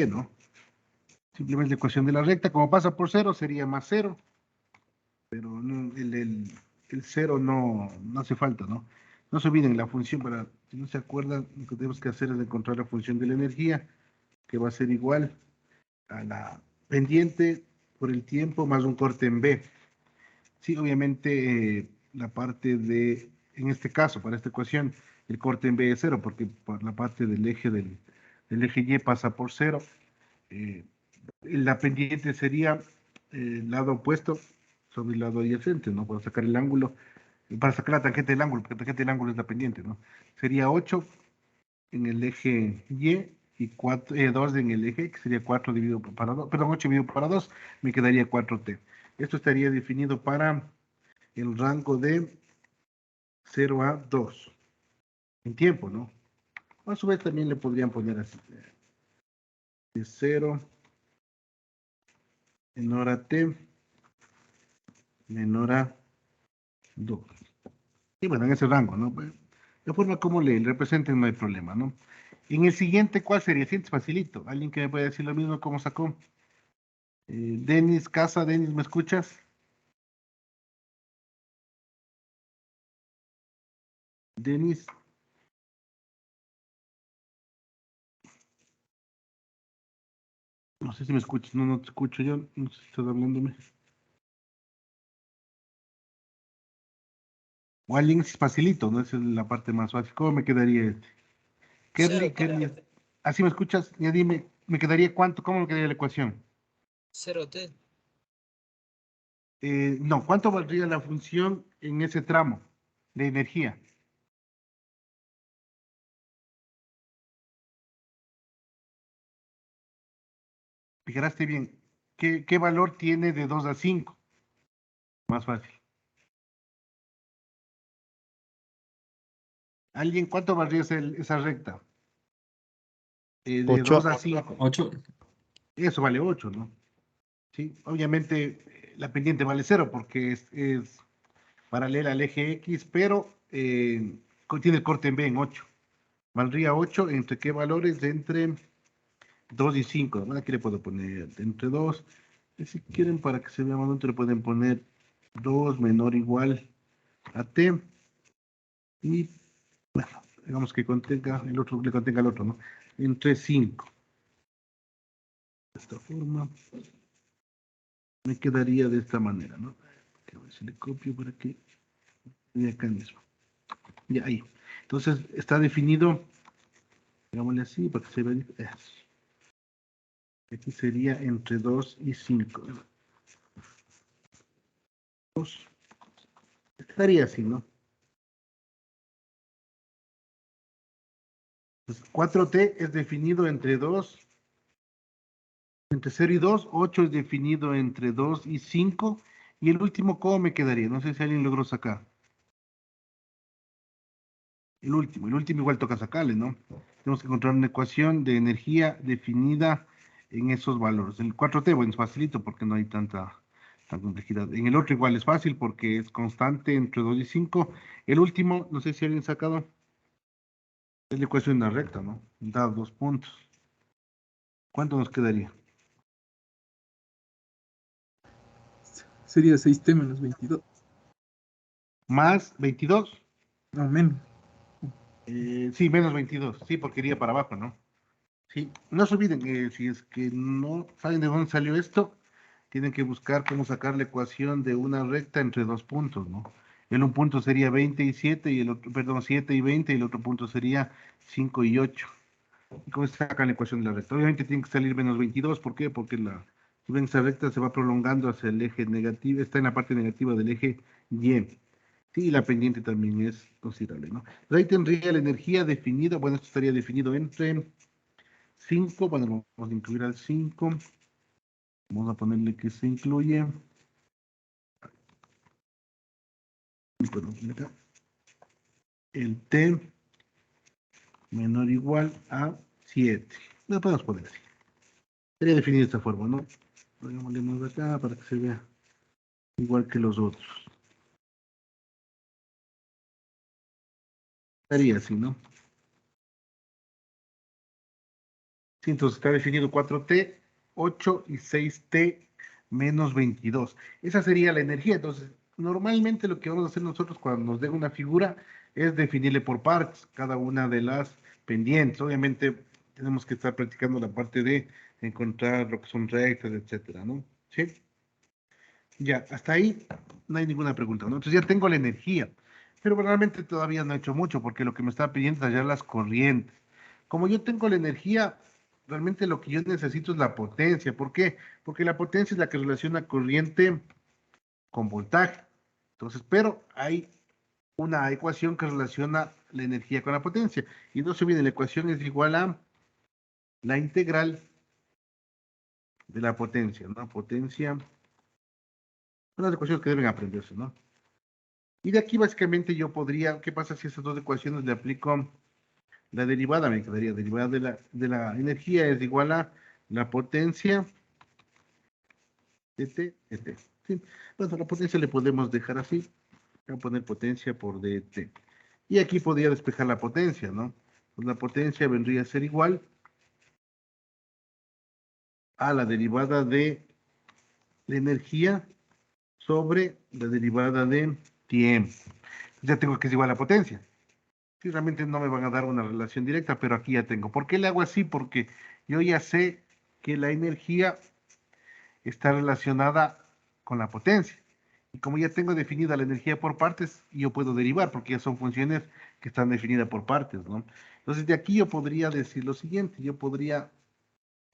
¿no? Simplemente la ecuación de la recta. Como pasa por 0, sería más 0. Pero no, el 0 no hace falta, ¿no? No se olviden, la función, para si no se acuerdan, lo que tenemos que hacer es encontrar la función de la energía, que va a ser igual a la pendiente por el tiempo más un corte en B. Sí, obviamente la parte de, en este caso, para esta ecuación, el corte en B es 0, porque por la parte del eje Y pasa por 0. Eh, la pendiente sería el lado opuesto sobre el lado adyacente, ¿no? Para sacar el ángulo, para sacar la tangente del ángulo, porque la tangente del ángulo es la pendiente, ¿no? Sería 8 en el eje y 2 en el eje, que sería 4 dividido para 2, perdón, 8 dividido para 2, me quedaría 4t. Esto estaría definido para el rango de 0 a 2, en tiempo, ¿no? A su vez también le podrían poner así, de 0 menor a t, menor a 2. Y bueno, en ese rango, ¿no? De forma como le representen no hay problema, ¿no? En el siguiente, ¿cuál sería? El siguiente es facilito. ¿Alguien que me puede decir lo mismo cómo sacó? Denis, Casa, Denis, ¿me escuchas? Denis. No sé si me escuchas, no te escucho yo, no sé si estás hablándome. O alguien es facilito, ¿no? Esa es la parte más fácil. ¿Cómo me quedaría este? Cero, Kerly, ¿así me escuchas? Ya dime, ¿me quedaría cuánto? ¿Cómo me quedaría la ecuación? 0T. No, ¿cuánto valdría la función en ese tramo de energía? Fijaste bien, ¿qué valor tiene de 2 a 5? Más fácil. ¿Alguien cuánto valdría esa recta? De 2 8. a 5. 8. Eso vale 8, ¿no? Sí, obviamente la pendiente vale 0 porque es paralela al eje X, pero tiene el corte en B en 8. Valdría 8, ¿entre qué valores? Entre 2 y 5. Bueno, aquí le puedo poner entre 2. Y si quieren, para que se vea más bonito, le pueden poner 2 menor o igual a T. Y, bueno, digamos que contenga el otro, le contenga el otro, ¿no? Entre 5. De esta forma, me quedaría de esta manera, ¿no? A ver si le copio para que vea acá mismo. Ya, ahí. Entonces, está definido, digámosle así, para que se vea. Aquí sería entre 2 y 5. Estaría así, ¿no? Pues 4t es definido entre 2, entre 0 y 2, 8 es definido entre 2 y 5, y el último, ¿cómo me quedaría? No sé si alguien logró sacar. El último igual toca sacarle, ¿no? Tenemos que encontrar una ecuación de energía definida en esos valores. El 4t, bueno, es facilito porque no hay tanta complejidad. En el otro igual es fácil porque es constante entre 2 y 5. El último, no sé si alguien ha sacado, es la ecuación de la recta, ¿no? Da 2 puntos. ¿Cuánto nos quedaría? Sería 6t menos 22. Más 22. No, menos. Sí, menos 22. Sí, porque iría para abajo, ¿no? Sí, no se olviden que si es que no saben de dónde salió esto, tienen que buscar cómo sacar la ecuación de una recta entre dos puntos, ¿no? El un punto sería 20 y 7, y el otro, perdón, 7 y 20, y el otro punto sería 5 y 8. ¿Y cómo se saca la ecuación de la recta? Obviamente tiene que salir menos 22, ¿por qué? Porque si ven, esa recta se va prolongando hacia el eje negativo, está en la parte negativa del eje Y. Sí, la pendiente también es considerable, ¿no? Entonces ahí tendría la energía definida, bueno, esto estaría definido entre 5, bueno, vamos a incluir al 5, vamos a ponerle que se incluye, el t menor o igual a 7. Lo podemos poner así. Sería definido de esta forma, ¿no? Pongámosle más acá para que se vea igual que los otros. Estaría así, ¿no? Sí, entonces está definido 4t, 8 y 6t menos 22. Esa sería la energía. Entonces, normalmente lo que vamos a hacer nosotros cuando nos den una figura es definirle por partes cada una de las pendientes. Obviamente tenemos que estar practicando la parte de encontrar lo que son rectas, etcétera, ¿no? Sí. Ya, hasta ahí no hay ninguna pregunta, ¿no? Entonces ya tengo la energía, pero realmente todavía no he hecho mucho porque lo que me está pidiendo es hallar las corrientes. Como yo tengo la energía, realmente lo que yo necesito es la potencia. ¿Por qué? Porque la potencia es la que relaciona corriente con voltaje. Entonces, pero hay una ecuación que relaciona la energía con la potencia. Y no se olviden, la ecuación es igual a la integral de la potencia, ¿no? Potencia, son las ecuaciones que deben aprenderse, ¿no? Y de aquí básicamente yo podría, ¿qué pasa si a esas dos ecuaciones le aplico la derivada? Me quedaría derivada de la energía es igual a la potencia de T. ¿Sí? Bueno, la potencia le podemos dejar así. Voy a poner potencia por dt. Y aquí podría despejar la potencia, ¿no? Pues la potencia vendría a ser igual a la derivada de la energía sobre la derivada de tiempo. Ya tengo que es igual a la potencia. Sí, realmente no me van a dar una relación directa, pero aquí ya tengo. ¿Por qué le hago así? Porque yo ya sé que la energía está relacionada con la potencia. Y como ya tengo definida la energía por partes, yo puedo derivar, porque ya son funciones que están definidas por partes, ¿no? Entonces, de aquí yo podría decir lo siguiente, yo podría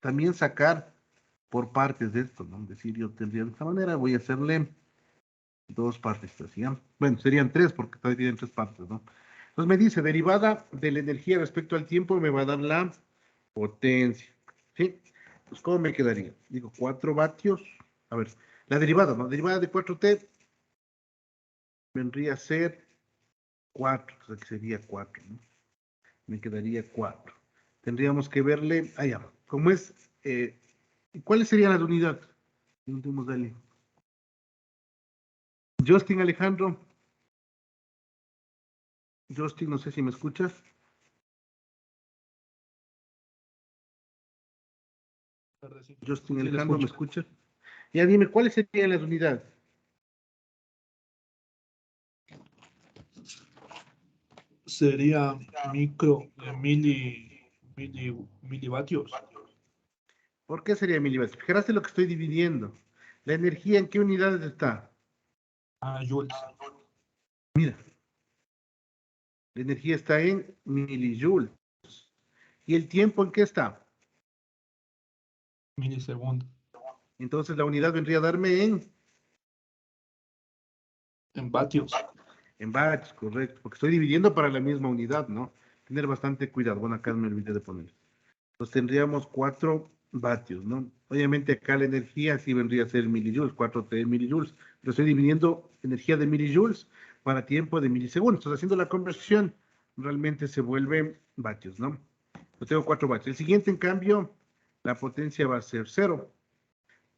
también sacar por partes de esto, ¿no? Es decir, yo tendría de esta manera, voy a hacerle dos partes, así, ¿no? Bueno, serían tres, porque está dividida en tres partes, ¿no? Entonces me dice, derivada de la energía respecto al tiempo, me va a dar la potencia, ¿sí? Pues, ¿cómo me quedaría? Digo, 4 vatios. A ver, la derivada, ¿no? Derivada de 4t vendría a ser 4, o sea que sería 4, ¿no? Me quedaría 4. Tendríamos que verle, allá, ¿cómo es? ¿Cuáles serían las unidades? Dale. Justin Alejandro. Justin, no sé si me escuchas. Justin Sí, le Alejandro, ¿me escucho. escuchas? Ya dime, ¿cuáles serían las unidades? Sería milivatios. ¿Por qué sería milivatios? Fijaste lo que estoy dividiendo. ¿La energía en qué unidades está? Joules. Mira, la energía está en milijoules. ¿Y el tiempo en qué está? milisegundos. Entonces la unidad vendría a darme En vatios. en vatios, correcto, porque estoy dividiendo para la misma unidad, ¿no? Tener bastante cuidado. Bueno, acá me olvidé de poner. Entonces tendríamos 4 vatios, ¿no? Obviamente acá la energía sí vendría a ser millijoules, 4T millijoules, pero estoy dividiendo energía de millijoules para tiempo de milisegundos. Entonces haciendo la conversión realmente se vuelve vatios, ¿no? Yo tengo 4 vatios. El siguiente, en cambio, la potencia va a ser 0,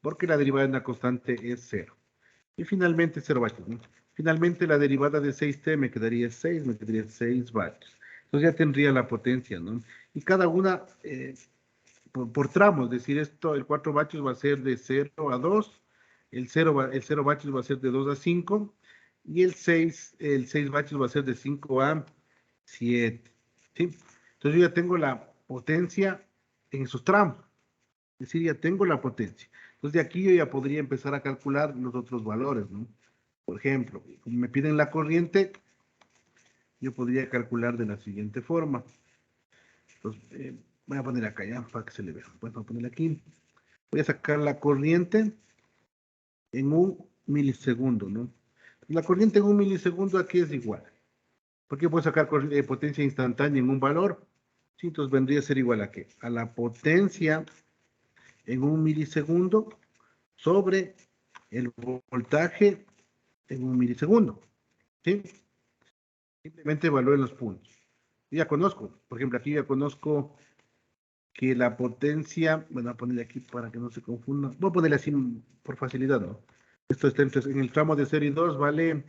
porque la derivada de una constante es 0. Y finalmente 0 vatios, ¿no? Finalmente la derivada de 6T me quedaría 6 vatios. Entonces ya tendría la potencia, ¿no? Y cada una por tramos, es decir, esto, el 4 vatios va a ser de 0 a 2, el 0 vatios va a ser de 2 a 5, y el 6 vatios va a ser de 5 a 7. ¿Sí? Entonces yo ya tengo la potencia en esos tramos. Es decir, ya tengo la potencia. Entonces de aquí yo ya podría empezar a calcular los otros valores, ¿no? Por ejemplo, como me piden la corriente, yo podría calcular de la siguiente forma. Entonces, voy a poner acá ya para que se le vea. Voy a poner aquí. Voy a sacar la corriente en un milisegundo, ¿no? La corriente en un milisegundo aquí es igual. Porque puedo sacar potencia instantánea en un valor. Sí, entonces vendría a ser igual a qué? A la potencia en un milisegundo sobre el voltaje en un milisegundo. ¿Sí? Simplemente evalúen los puntos. Yo ya conozco, por ejemplo, aquí ya conozco que la potencia, bueno, voy a ponerle aquí para que no se confunda, voy a ponerle así por facilidad, ¿no? Esto está en el tramo de 0 y 2, vale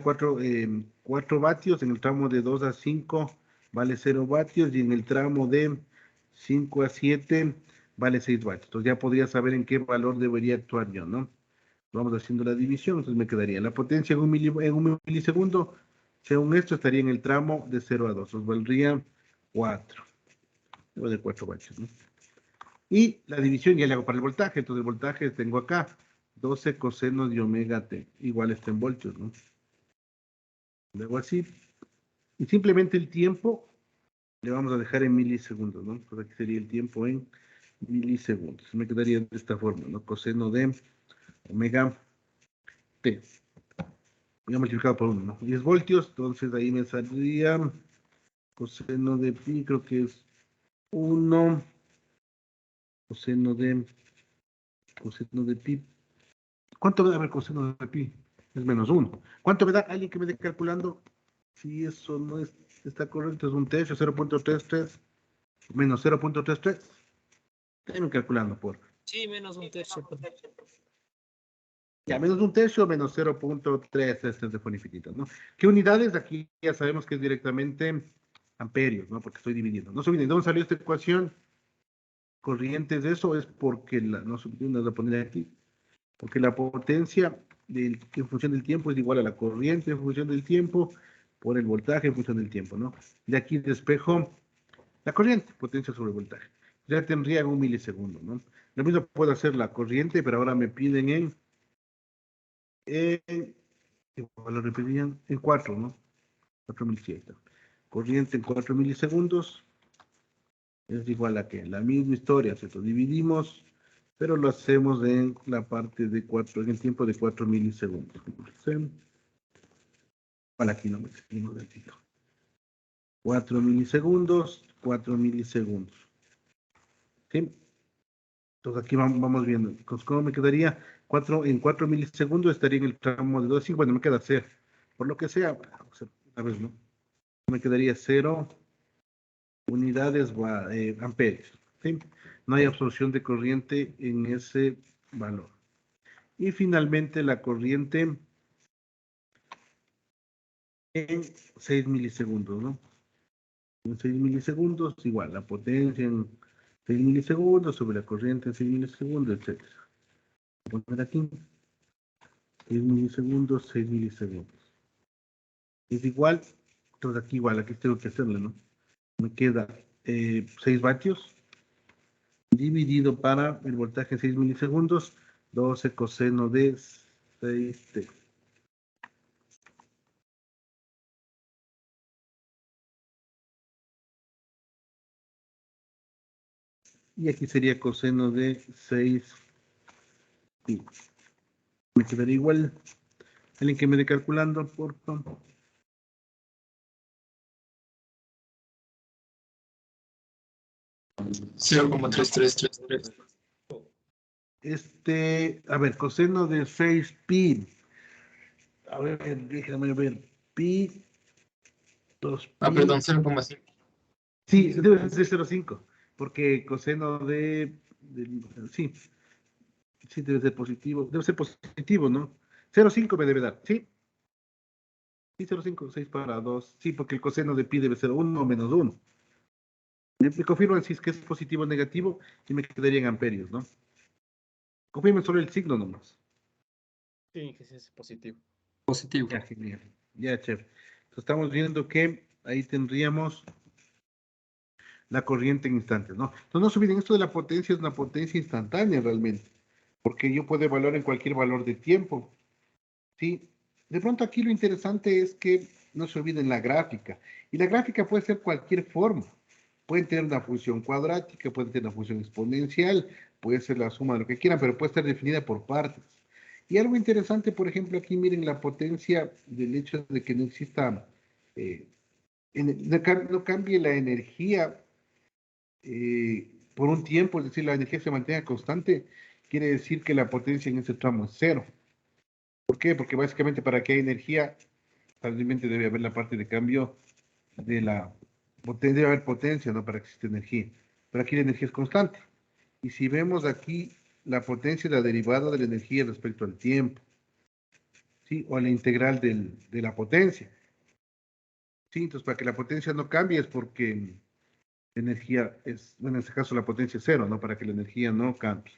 4 vatios, en el tramo de 2 a 5 vale 0 vatios, y en el tramo de 5 a 7 vale 6 vatios. Entonces ya podría saber en qué valor debería actuar yo, ¿no? Vamos haciendo la división, entonces me quedaría la potencia en un milisegundo, según esto estaría en el tramo de 0 a 2, os valdría 4, o de 4 vatios, ¿no? Y la división ya le hago para el voltaje, entonces el voltaje tengo acá, 12 coseno de omega t, igual está en voltios, ¿no? Luego así, y simplemente el tiempo le vamos a dejar en milisegundos, ¿no? Pues aquí sería el tiempo en milisegundos. Me quedaría de esta forma, ¿no? Coseno de omega t. Voy a multiplicar por 1, ¿no? 10 voltios, entonces ahí me saldría coseno de pi, creo que es 1, coseno de pi. ¿Cuánto me da el coseno de pi? Es menos 1. ¿Cuánto me da? Alguien que me dé calculando. Si eso no está correcto, es un tercio, 0.33 menos 0.33. Déjenme calculando, por favor. Sí, menos un tercio. Ya, menos un tercio, menos 0.3, este es de forma infinita, ¿no? ¿Qué unidades? Aquí ya sabemos que es directamente amperios, ¿no? Porque estoy dividiendo. No sé bien, ¿de dónde salió esta ecuación? Corrientes de eso es porque no sé, voy a poner aquí, porque la potencia en función del tiempo es igual a la corriente en función del tiempo por el voltaje en función del tiempo, ¿no? De aquí despejo la corriente, potencia sobre voltaje. Ya tendría en un milisegundo, ¿no? Lo mismo puedo hacer la corriente, pero ahora me piden igual lo repetirían en 4, ¿no? 4 milisegundos. Corriente en 4 milisegundos es igual a que la misma historia, ¿cierto? Dividimos, pero lo hacemos en la parte de 4, en el tiempo de 4 milisegundos. Para aquí no me seguimos del título. 4 milisegundos, 4 milisegundos. ¿Sí? Entonces aquí vamos viendo. Entonces, ¿cómo me quedaría? En 4 milisegundos estaría en el tramo de 2,5. Bueno, me queda 0. Por lo que sea, a ver, ¿no? Me quedaría 0 unidades amperios. ¿Sí? No hay absorción de corriente en ese valor. Y finalmente la corriente en 6 milisegundos, ¿no? En 6 milisegundos, igual, la potencia en 6 milisegundos sobre la corriente en 6 milisegundos, etc. Voy a poner aquí 6 milisegundos, 6 milisegundos. Es igual, entonces aquí igual, aquí tengo que hacerle, ¿no? Me queda 6 vatios dividido para el voltaje en 6 milisegundos, 12 coseno de 6t. Y aquí sería coseno de 6 pi. Me quedaría igual. Alguien que me dé calculando, por favor. Cero coma 3333. A ver, coseno de 6 pi. A ver, déjame ver. Pi, 2 pi. Perdón, 0,5. Sí, debe ser 0,5. Porque coseno sí, sí, debe ser positivo. Debe ser positivo, ¿no? 0,5 me debe dar, ¿sí? Sí, 0,5, 6 para 2. Sí, porque el coseno de pi debe ser 1 o menos 1. Me confirman si es que es positivo o negativo y me quedaría en amperios, ¿no? Confirmen solo el signo nomás. Sí, que sí es positivo. Positivo. Ya, genial. Ya, chef. Entonces, estamos viendo que ahí tendríamos la corriente en instantes, ¿no? Entonces, no se olviden, esto de la potencia es una potencia instantánea realmente, porque yo puedo evaluar en cualquier valor de tiempo, ¿sí? De pronto aquí lo interesante es que no se olviden la gráfica, y la gráfica puede ser cualquier forma. Puede tener una función cuadrática, puede tener una función exponencial, puede ser la suma de lo que quieran, pero puede estar definida por partes. Y algo interesante, por ejemplo, aquí miren la potencia del hecho de que no exista, no cambie la energía por un tiempo, es decir, la energía se mantenga constante, quiere decir que la potencia en ese tramo es cero. ¿Por qué? Porque básicamente para que haya energía, realmente debe haber la parte de cambio de la potencia, debe haber potencia, ¿no? Para que exista energía. Pero aquí la energía es constante. Y si vemos aquí la potencia es la derivada de la energía respecto al tiempo, ¿sí? O la integral de la potencia. ¿Sí? Entonces, para que la potencia no cambie es porque la energía es, bueno, en este caso la potencia es cero, ¿no? Para que la energía no cambie.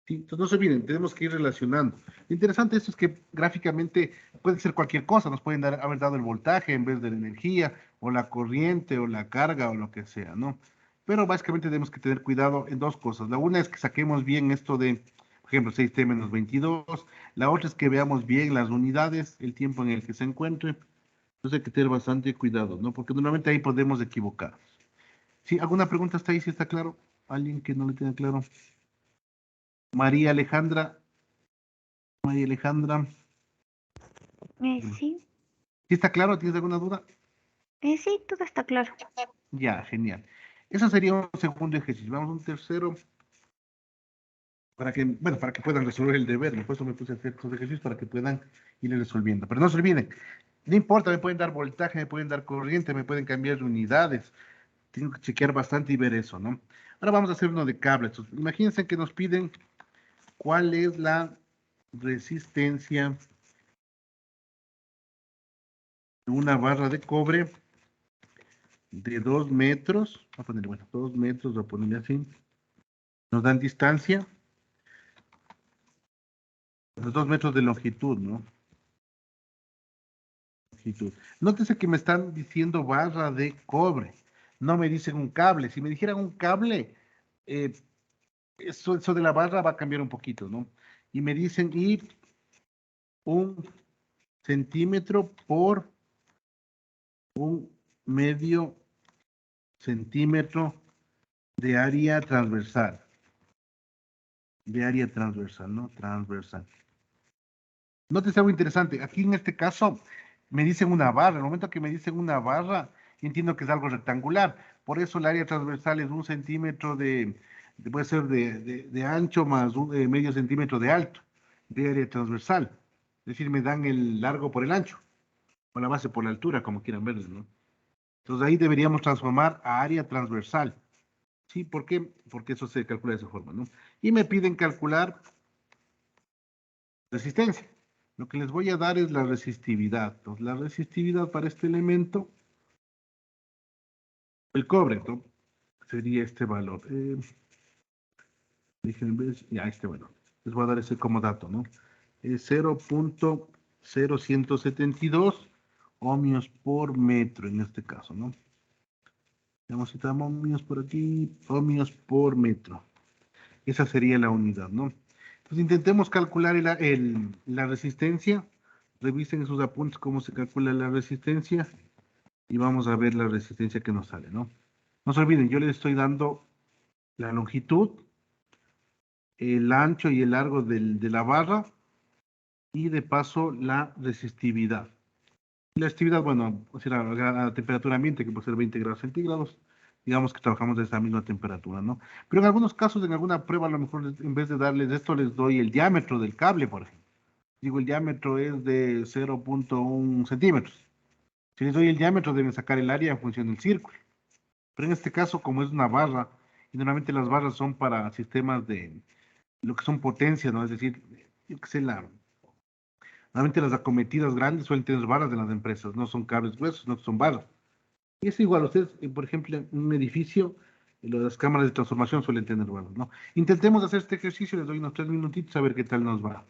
¿Sí? Entonces, no se olviden, tenemos que ir relacionando. Lo interesante de esto es que gráficamente puede ser cualquier cosa, nos pueden haber dado el voltaje en vez de la energía, o la corriente, o la carga, o lo que sea, ¿no? Pero básicamente tenemos que tener cuidado en dos cosas. La una es que saquemos bien esto de, por ejemplo, 6t menos 22. La otra es que veamos bien las unidades, el tiempo en el que se encuentre. Entonces hay que tener bastante cuidado, ¿no? Porque normalmente ahí podemos equivocar. ¿Sí? ¿Alguna pregunta hasta ahí? ¿Si está claro? ¿Alguien que no le tenga claro? María Alejandra. María Alejandra. Sí, ¿Sí está claro? ¿Tienes alguna duda? sí, todo está claro. Ya, genial. Eso sería un segundo ejercicio. Vamos a un tercero para que, bueno, para que puedan resolver el deber. Por eso me puse a hacer estos ejercicios para que puedan ir resolviendo. Pero no se olviden, no importa, me pueden dar voltaje, me pueden dar corriente, me pueden cambiar de unidades. Tengo que chequear bastante y ver eso, ¿no? Ahora vamos a hacer uno de cables. Imagínense que nos piden cuál es la resistencia de una barra de cobre de 2 metros. Voy a poner, bueno, 2 metros, voy a ponerle así. Nos dan distancia. Los 2 metros de longitud, ¿no? Longitud. Nótese que me están diciendo barra de cobre. No me dicen un cable. Si me dijeran un cable, eh, eso de la barra va a cambiar un poquito, ¿no? Y me dicen ir 1 centímetro por 1/2 centímetro de área transversal. De área transversal, ¿no? Transversal. Nótese algo interesante. Aquí en este caso me dicen una barra. En el momento que me dicen una barra, entiendo que es algo rectangular. Por eso el área transversal es 1 centímetro puede ser de ancho más medio centímetro de alto, de área transversal. Es decir, me dan el largo por el ancho, o la base por la altura, como quieran verlo, ¿no? Entonces ahí deberíamos transformar a área transversal. ¿Sí? ¿Por qué? Porque eso se calcula de esa forma, ¿no? Y me piden calcular resistencia. Lo que les voy a dar es la resistividad. Entonces, la resistividad para este elemento, el cobre, ¿no? Sería este valor. Déjenme ver, ya, este valor. Les voy a dar ese como dato, ¿no? Es 0.0172 ohmios por metro en este caso, ¿no? Vamos a citar ohmios por aquí, ohmios por metro. Esa sería la unidad, ¿no? Entonces intentemos calcular la resistencia. Revisen sus apuntes cómo se calcula la resistencia y vamos a ver la resistencia que nos sale, ¿no? No se olviden, yo les estoy dando la longitud, el ancho y el largo de la barra y de paso la resistividad. La resistividad, bueno, o sea, la temperatura ambiente, que puede ser 20 grados centígrados, digamos que trabajamos de esa misma temperatura, ¿no? Pero en algunos casos, en alguna prueba, a lo mejor en vez de darles esto, les doy el diámetro del cable, por ejemplo. Digo, el diámetro es de 0,1 centímetros. Si les doy el diámetro, deben sacar el área en función del círculo. Pero en este caso, como es una barra, y normalmente las barras son para sistemas de lo que son potencias, ¿no? Es decir, yo qué sé, normalmente las acometidas grandes suelen tener barras de las empresas, no son cables gruesos, no son barras. Y es igual, ustedes, por ejemplo, en un edificio, las cámaras de transformación suelen tener barras, ¿no? Intentemos hacer este ejercicio, les doy unos 3 minutitos a ver qué tal nos va.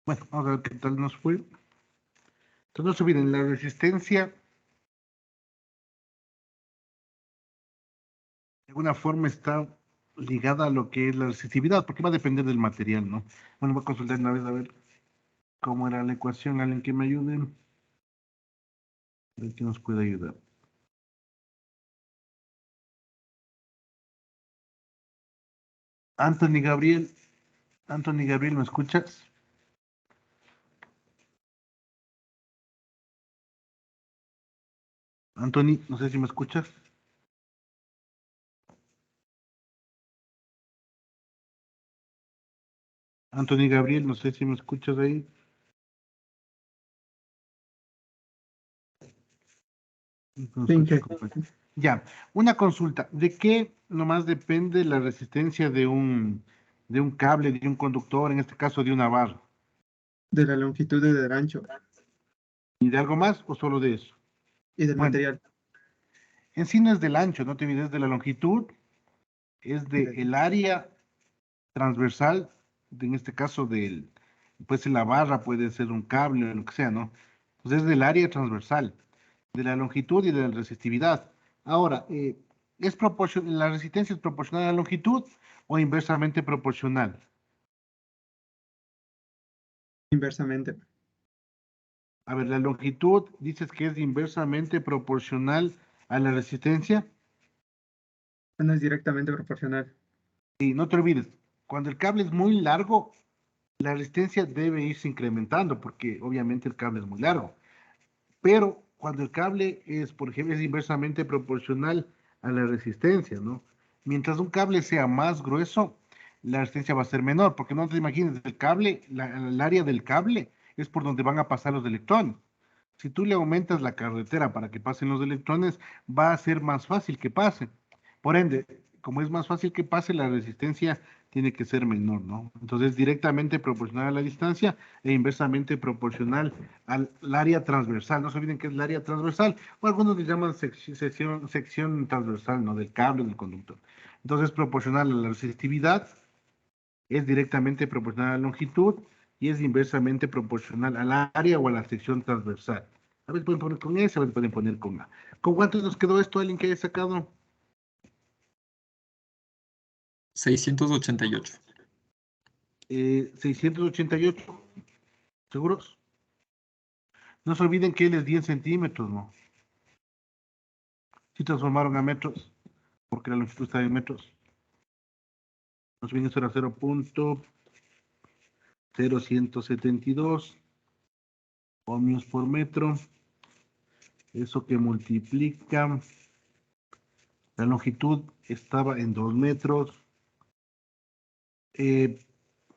Bueno, vamos a ver qué tal nos fue. Entonces no se olviden, la resistencia de alguna forma está ligada a lo que es la resistividad, porque va a depender del material, ¿no? Bueno, voy a consultar una vez a ver cómo era la ecuación, alguien que me ayude. A ver quién nos puede ayudar. Anthony Gabriel, ¿me escuchas? Anthony, no sé si me escuchas. Anthony Gabriel, no sé si me escuchas ahí. No escucho, compañero. Ya, una consulta. ¿De qué nomás depende la resistencia de un cable, de un conductor, en este caso de una barra? De la longitud y del ancho ¿Y de algo más o solo de eso? y del Bueno, material. en sí no es del ancho, no te olvides de la longitud, es del área transversal, en este caso puede ser la barra, puede ser un cable o lo que sea, ¿no? Entonces es del área transversal, de la longitud y de la resistividad. Ahora, ¿la resistencia es proporcional a la longitud o inversamente proporcional? Inversamente. A ver, la longitud dices que es inversamente proporcional a la resistencia. No es directamente proporcional. Y no te olvides, cuando el cable es muy largo, la resistencia debe irse incrementando porque obviamente el cable es muy largo. Pero cuando el cable es, por ejemplo, es inversamente proporcional a la resistencia, ¿no? Mientras un cable sea más grueso, la resistencia va a ser menor, porque no te imagines, el cable, el área del cable es por donde van a pasar los electrones. Si tú le aumentas la carretera para que pasen los electrones, va a ser más fácil que pase. Por ende, como es más fácil que pase, la resistencia tiene que ser menor, ¿no? Entonces, directamente proporcional a la distancia e inversamente proporcional al área transversal. No se olviden que es el área transversal, o algunos le llaman sección transversal, ¿no? Del cable del conductor. Entonces, proporcional a la resistividad es directamente proporcional a la longitud y es inversamente proporcional al área o a la sección transversal. A veces pueden poner con S, a veces pueden poner con A. ¿Con cuánto nos quedó esto, alguien que haya sacado? 688. 688. ¿Seguros? No se olviden que él es 10 centímetros, ¿no? Si transformaron a metros, porque la longitud está en metros. Nos viene a 0.0172 ohmios por metro. Eso que multiplica, la longitud estaba en 2 metros.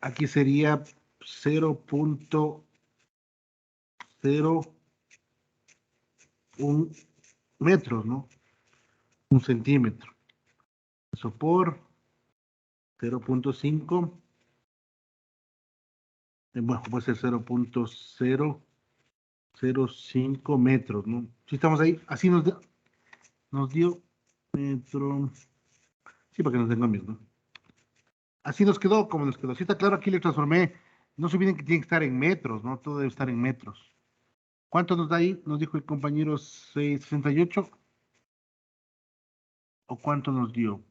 Aquí sería 0.01 metros, ¿no? 1 centímetro. Eso por 0.5. Bueno, puede ser 0.005 metros, ¿no? Si estamos ahí, así nos dio metro. Sí, para que nos den cambios, ¿no? Así nos quedó como nos quedó. Si está claro, aquí le transformé. No se olviden que tiene que estar en metros, ¿no? Todo debe estar en metros. ¿Cuánto nos da ahí? Nos dijo el compañero 668. ¿O cuánto nos dio?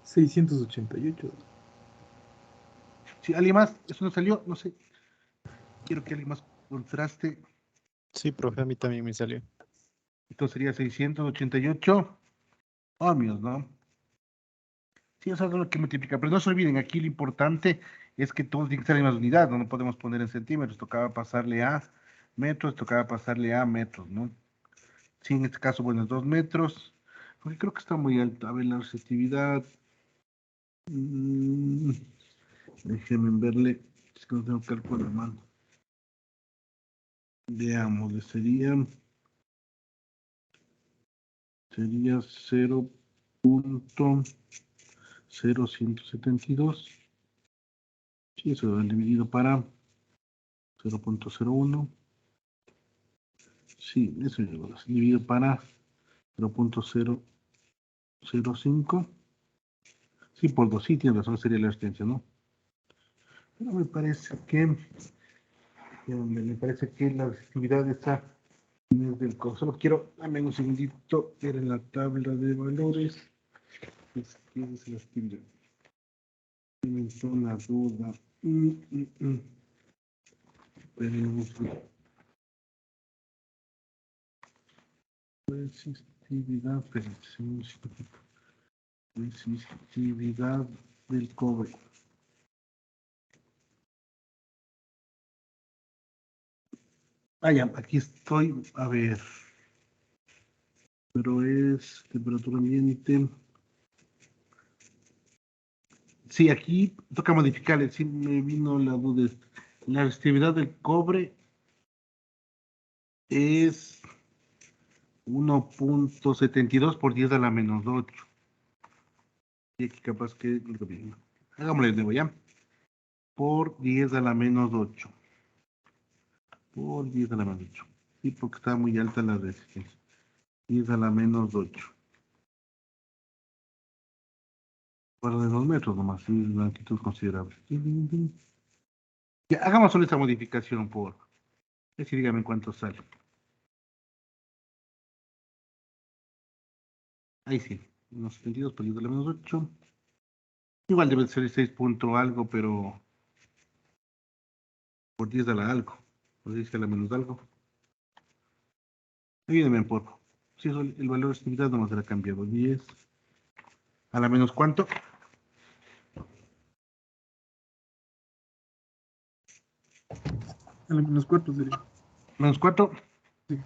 688. Si alguien más, eso no salió, no sé. Quiero que alguien más contraste. Sí, profe, a mí también me salió. Esto sería 688 ohmios, ¿no? Sí, eso es lo que multiplica. Pero no se olviden, aquí lo importante es que todos tienen que estar en las unidades, no podemos poner en centímetros. Tocaba pasarle a metros, tocaba pasarle a metros, ¿no? Sí, en este caso, bueno, 2 metros. Porque creo que está muy alta. A ver, la receptividad. Déjenme verle. Es que no tengo cálculo a mano. Veamos, sería 0.0172. Sí, eso es dividido para 0.01. Sí, eso es dividido para 0.005. Sí, por 2, sí, tiene razón, sería la resistencia, ¿no? No me parece me parece que la resistividad está del solo quiero, dame un segundito, ver en la tabla de valores. ¿Qué es la resistividad? Me entró una duda. Resistividad, resistividad del cobre. Ah, ya, aquí estoy, a ver. Pero es temperatura ambiente. Sí, aquí toca modificarle, sí me vino la duda. La resistividad del cobre es 1.72 por 10 a la menos 8. Y aquí capaz que hagámosle de nuevo ya. Por 10 a la menos 8. Por 10 a la menos 8. Sí, porque está muy alta la resistencia. 10 a la menos 8. Para de 2 metros nomás, sí, una altitud considerable. Ya, hagamos solo esta modificación por. Es decir, dígame cuánto sale. Ahí sí, unos 72 por 10 a la menos 8. Igual debe ser 6 punto algo, pero por 10 a la algo. Por 10 a la menos algo. Ayúdenme por. Sí, el valor de actividad no será cambiado. 10 a la menos cuánto. A la menos 4 sería. Menos 4. Sí.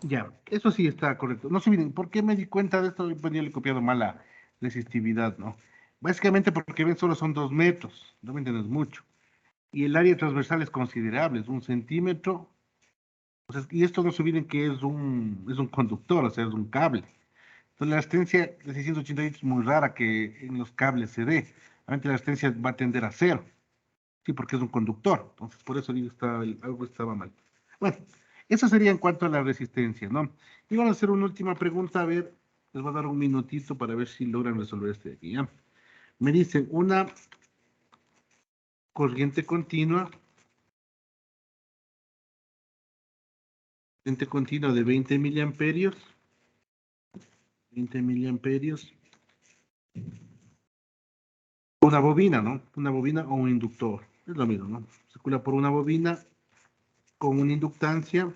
Ya, eso sí está correcto. No sé, miren, ¿por qué me di cuenta de esto? Pues yo le he copiado mal la resistividad, ¿no? Básicamente porque ven, solo son 2 metros, realmente no es mucho. Y el área transversal es considerable, es 1 centímetro. O sea, y esto no se olviden que es un conductor, o sea, es un cable. Entonces, la resistencia de 688 es muy rara que en los cables se dé. Realmente la resistencia va a tender a cero. Sí, porque es un conductor. Entonces, por eso algo estaba mal. Bueno, eso sería en cuanto a la resistencia, ¿no? Y vamos a hacer una última pregunta, a ver, les voy a dar un minutito para ver si logran resolver este de aquí, ¿ya? Me dicen, una corriente continua de 20 miliamperios, 20 miliamperios, una bobina, ¿no? Una bobina o un inductor, es lo mismo, ¿no? Circula por una bobina con una inductancia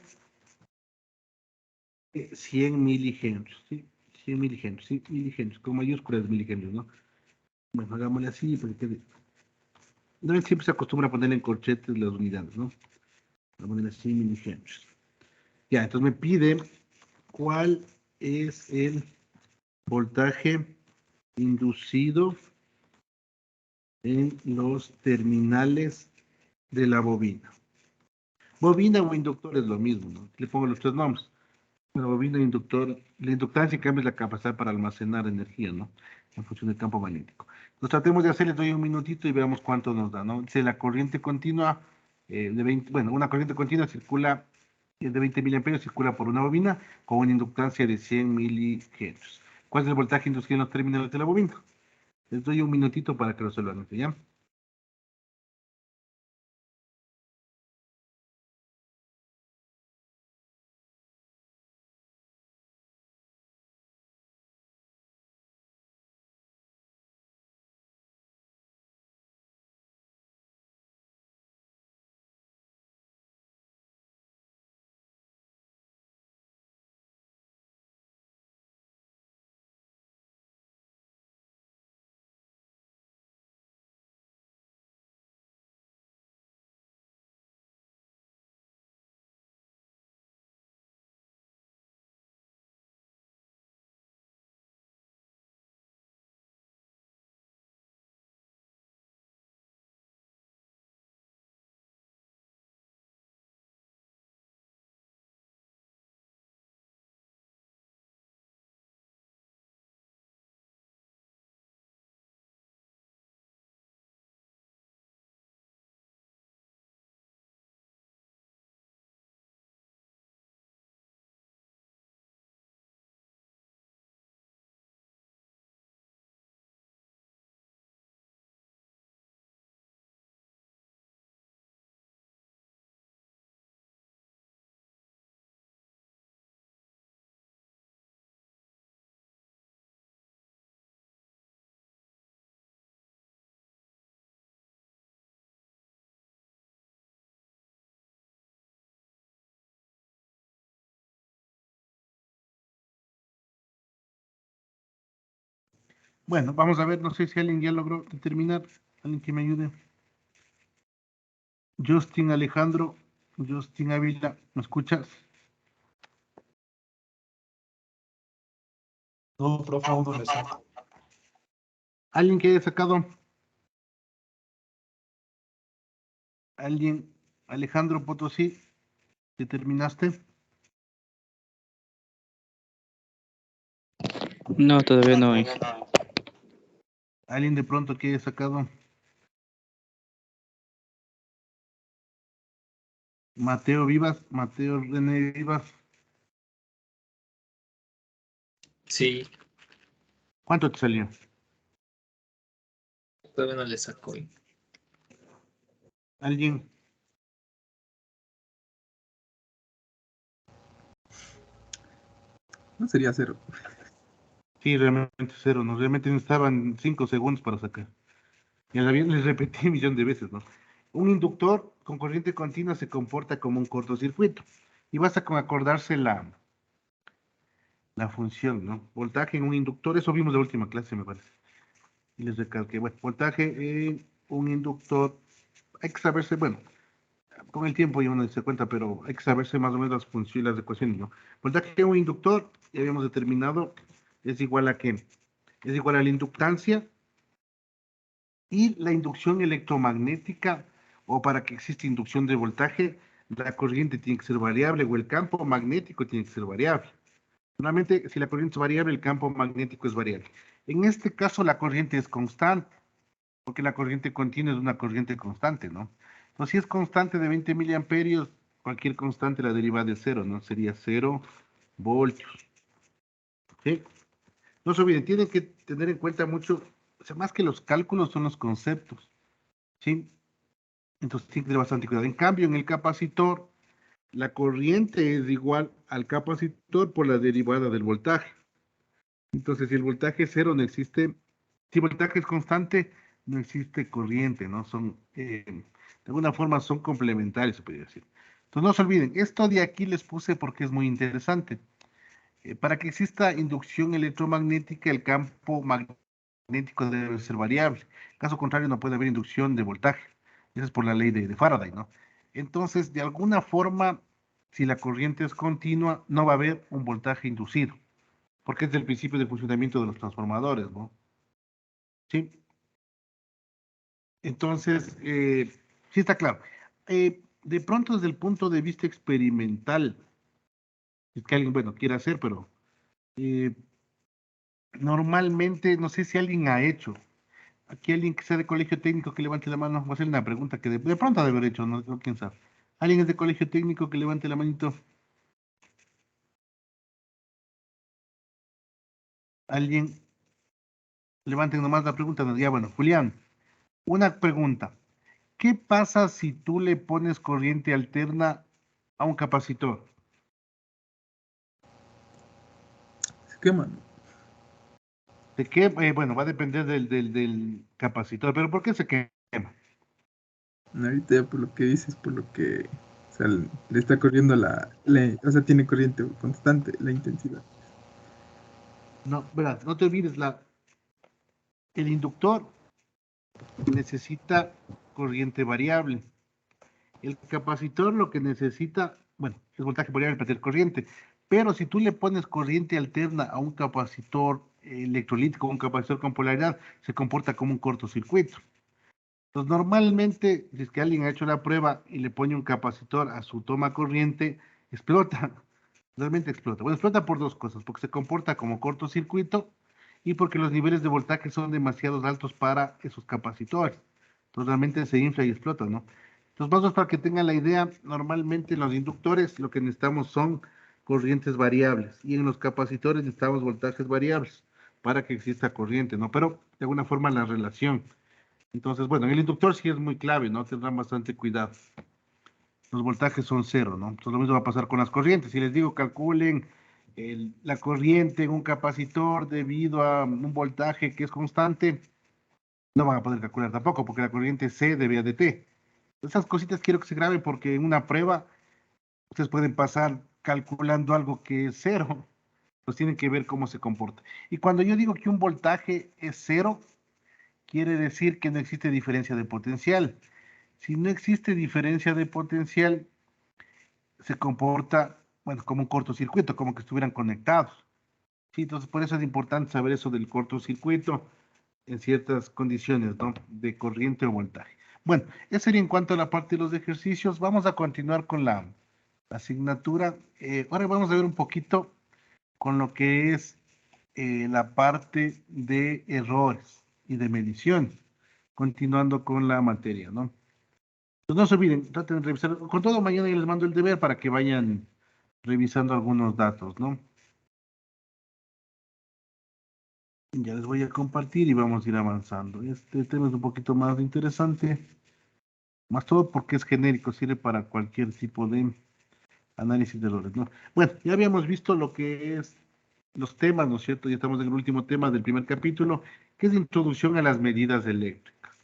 100 milihenrios, ¿sí? 100 milihenrios, sí, milihenrios, con mayúsculas milihenrios, ¿no? Bueno, hagámosle así, porque quede. No, siempre se acostumbra a poner en corchetes las unidades, ¿no? Vamos a poner así milihenrios. Ya, entonces me pide cuál es el voltaje inducido en los terminales de la bobina. Bobina o inductor es lo mismo, ¿no? Le pongo los tres nombres. La bobina inductor, la inductancia en cambio es la capacidad para almacenar energía, ¿no? En función del campo magnético. Entonces tratemos de hacer, les doy un minutito y veamos cuánto nos da, ¿no? Dice la corriente continua de 20, bueno, una corriente continua circula de 20 miliamperios, circula por una bobina con una inductancia de 100 milihenrios. ¿Cuál es el voltaje inducido en los terminales de la bobina? Les doy un minutito para que lo resuelvan, ¿ya? Bueno, vamos a ver, no sé si alguien ya logró determinar. Alguien que me ayude. Justin Alejandro, Justin Ávila, ¿me escuchas? No, profe, aún no le saco. ¿Alguien que haya sacado? ¿Alguien? Alejandro Potosí, ¿determinaste? No, todavía no. ¿Alguien de pronto que haya sacado? Mateo Vivas, Mateo René Vivas. Sí, ¿Cuánto te salió? todavía no le saco. ¿Alguien? No sería 0. Sí, realmente cero, ¿no? Realmente necesitaban 5 segundos para sacar. Y a la vez les repetí un millón de veces, ¿no? Un inductor con corriente continua se comporta como un cortocircuito. Y basta con acordarse la función, ¿no? Voltaje en un inductor, eso vimos la última clase, me parece. Y les recalqué, bueno, voltaje en un inductor, hay que saberse, bueno, con el tiempo ya uno se cuenta, pero hay que saberse más o menos las funciones, las ecuaciones, ¿no? Voltaje en un inductor, ya habíamos determinado, es igual a ¿qué? Es igual a la inductancia y la inducción electromagnética, o para que exista inducción de voltaje, la corriente tiene que ser variable o el campo magnético tiene que ser variable. Normalmente, si la corriente es variable, el campo magnético es variable. En este caso, la corriente es constante, porque la corriente continua es una corriente constante, ¿no? Entonces, si es constante de 20 miliamperios, cualquier constante la derivada de cero, ¿no? Sería 0 voltios. ¿Sí? No se olviden, tienen que tener en cuenta mucho, o sea, más que los cálculos son los conceptos, ¿sí? Entonces, tienen que tener bastante cuidado. En cambio, en el capacitor, la corriente es igual al capacitor por la derivada del voltaje. Entonces, si el voltaje es cero, no existe, si el voltaje es constante, no existe corriente, ¿no? Son, de alguna forma, son complementarios, se podría decir. Entonces, no se olviden, esto de aquí les puse porque es muy interesante. Para que exista inducción electromagnética, el campo magnético debe ser variable. Caso contrario, no puede haber inducción de voltaje. Eso es por la ley de Faraday, ¿no? Entonces, de alguna forma, si la corriente es continua, no va a haber un voltaje inducido, porque es el principio de funcionamiento de los transformadores, ¿no? Sí. Entonces, sí está claro. De pronto, desde el punto de vista experimental, es que alguien, bueno, quiere hacer, pero eh, normalmente, no sé si alguien ha hecho. Aquí alguien que sea de colegio técnico que levante la mano. Voy a hacer una pregunta que de pronto ha de haber hecho, no, quién sabe. ¿Alguien es de colegio técnico que levante la manito? ¿Alguien? Levanten nomás la pregunta. Ya, bueno, Julián, una pregunta. ¿Qué pasa si tú le pones corriente alterna a un capacitor? Se queman. ¿De qué? Bueno, va a depender del capacitor, pero ¿por qué se quema? Ahorita ya por lo que dices, por lo que, o sea, le está corriendo o sea, tiene corriente constante la intensidad. No, verdad, no te olvides, el inductor necesita corriente variable. El capacitor lo que necesita, bueno, es voltaje variable para tener corriente, pero si tú le pones corriente alterna a un capacitor electrolítico, un capacitor con polaridad, se comporta como un cortocircuito. Entonces, normalmente, si es que alguien ha hecho la prueba y le pone un capacitor a su toma corriente, explota, realmente explota. Bueno, explota por dos cosas, porque se comporta como cortocircuito y porque los niveles de voltaje son demasiado altos para esos capacitores. Entonces, realmente se infla y explota, ¿no? Entonces, más o menos para que tengan la idea, normalmente en los inductores lo que necesitamos son corrientes variables y en los capacitores necesitamos voltajes variables para que exista corriente, ¿no? Pero de alguna forma la relación. Entonces, bueno, en el inductor sí es muy clave, ¿no? Tendrán bastante cuidado. Los voltajes son cero, ¿no? Entonces lo mismo va a pasar con las corrientes. Si les digo, calculen la corriente en un capacitor debido a un voltaje que es constante, no van a poder calcular tampoco, porque la corriente es C debe a dt. Esas cositas quiero que se graben porque en una prueba ustedes pueden pasar calculando algo que es cero. Pues tienen que ver cómo se comporta. Y cuando yo digo que un voltaje es 0, quiere decir que no existe diferencia de potencial. Si no existe diferencia de potencial, se comporta, bueno, como un cortocircuito, como que estuvieran conectados. Sí, entonces por eso es importante saber eso del cortocircuito en ciertas condiciones, ¿no? De corriente o voltaje. Bueno, eso sería en cuanto a la parte de los ejercicios. Vamos a continuar con la asignatura. Ahora vamos a ver un poquito con lo que es la parte de errores y de medición, continuando con la materia, ¿no? Pues no se olviden, traten de revisar. Con todo, mañana yo les mando el deber para que vayan revisando algunos datos, ¿no? Ya les voy a compartir y vamos a ir avanzando. Este tema es un poquito más interesante, más todo porque es genérico, sirve para cualquier tipo de análisis de errores, ¿no? Bueno, ya habíamos visto lo que es los temas, ¿no es cierto? Ya estamos en el último tema del primer capítulo, que es introducción a las medidas eléctricas.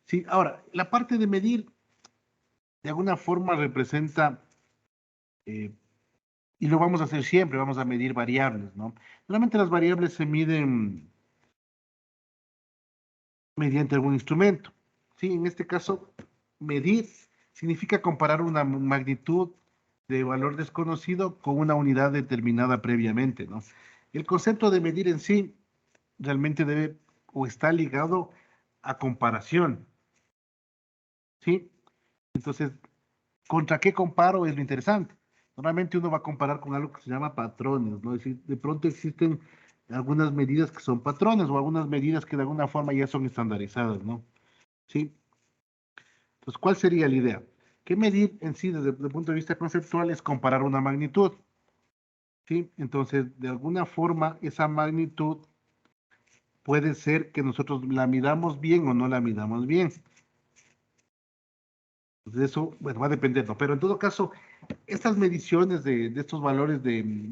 Sí, ahora, la parte de medir, de alguna forma representa, y lo vamos a hacer siempre, vamos a medir variables, ¿no? Normalmente las variables se miden mediante algún instrumento. Sí, en este caso, medir significa comparar una magnitud de valor desconocido con una unidad determinada previamente, ¿no? El concepto de medir en sí realmente debe o está ligado a comparación, ¿sí? Entonces, ¿contra qué comparo? Es lo interesante. Normalmente uno va a comparar con algo que se llama patrones, ¿no? Es decir, de pronto existen algunas medidas que son patrones o algunas medidas que de alguna forma ya son estandarizadas, ¿no? ¿Sí? Entonces, ¿cuál sería la idea? Que medir en sí, desde el punto de vista conceptual, es comparar una magnitud, ¿sí? Entonces, de alguna forma, esa magnitud puede ser que nosotros la midamos bien o no la midamos bien. Entonces, eso, bueno, va a depender, ¿no? Pero en todo caso, estas mediciones de estos valores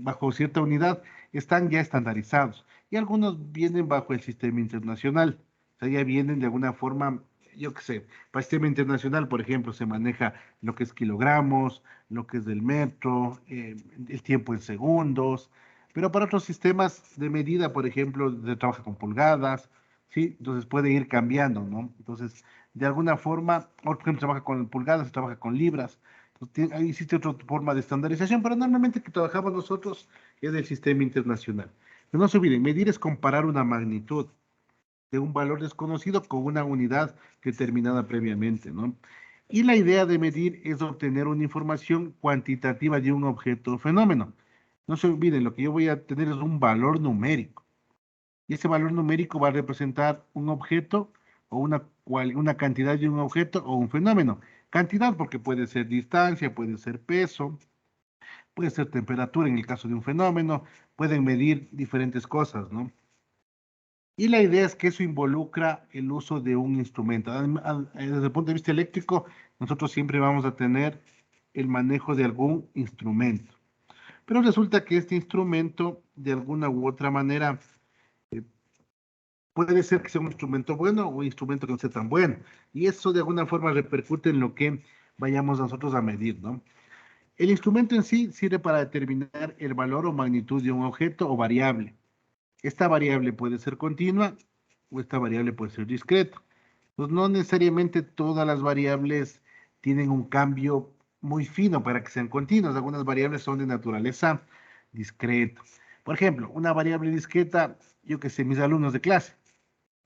bajo cierta unidad están ya estandarizados y algunos vienen bajo el sistema internacional. O sea, ya vienen de alguna forma, yo qué sé, para el sistema internacional, por ejemplo, se maneja lo que es kilogramos, lo que es del metro, el tiempo en segundos, pero para otros sistemas de medida, por ejemplo, se trabaja con pulgadas, ¿sí? Entonces puede ir cambiando, ¿no? Entonces, de alguna forma, por ejemplo, se trabaja con pulgadas, se trabaja con libras. Ahí existe otra forma de estandarización, pero normalmente que trabajamos nosotros es del sistema internacional. Pero no se olviden, medir es comparar una magnitud de un valor desconocido con una unidad determinada previamente, ¿no? Y la idea de medir es obtener una información cuantitativa de un objeto o fenómeno. No se olviden, lo que yo voy a tener es un valor numérico. Y ese valor numérico va a representar un objeto o una cantidad de un objeto o un fenómeno. Cantidad porque puede ser distancia, puede ser peso, puede ser temperatura en el caso de un fenómeno, pueden medir diferentes cosas, ¿no? Y la idea es que eso involucra el uso de un instrumento. Desde el punto de vista eléctrico, nosotros siempre vamos a tener el manejo de algún instrumento. Pero resulta que este instrumento, de alguna u otra manera, puede ser que sea un instrumento bueno o un instrumento que no sea tan bueno. Y eso de alguna forma repercute en lo que vayamos nosotros a medir, ¿no? El instrumento en sí sirve para determinar el valor o magnitud de un objeto o variable. Esta variable puede ser continua o esta variable puede ser discreta. Pues no necesariamente todas las variables tienen un cambio muy fino para que sean continuas. Algunas variables son de naturaleza discreta. Por ejemplo, una variable discreta, yo que sé, mis alumnos de clase.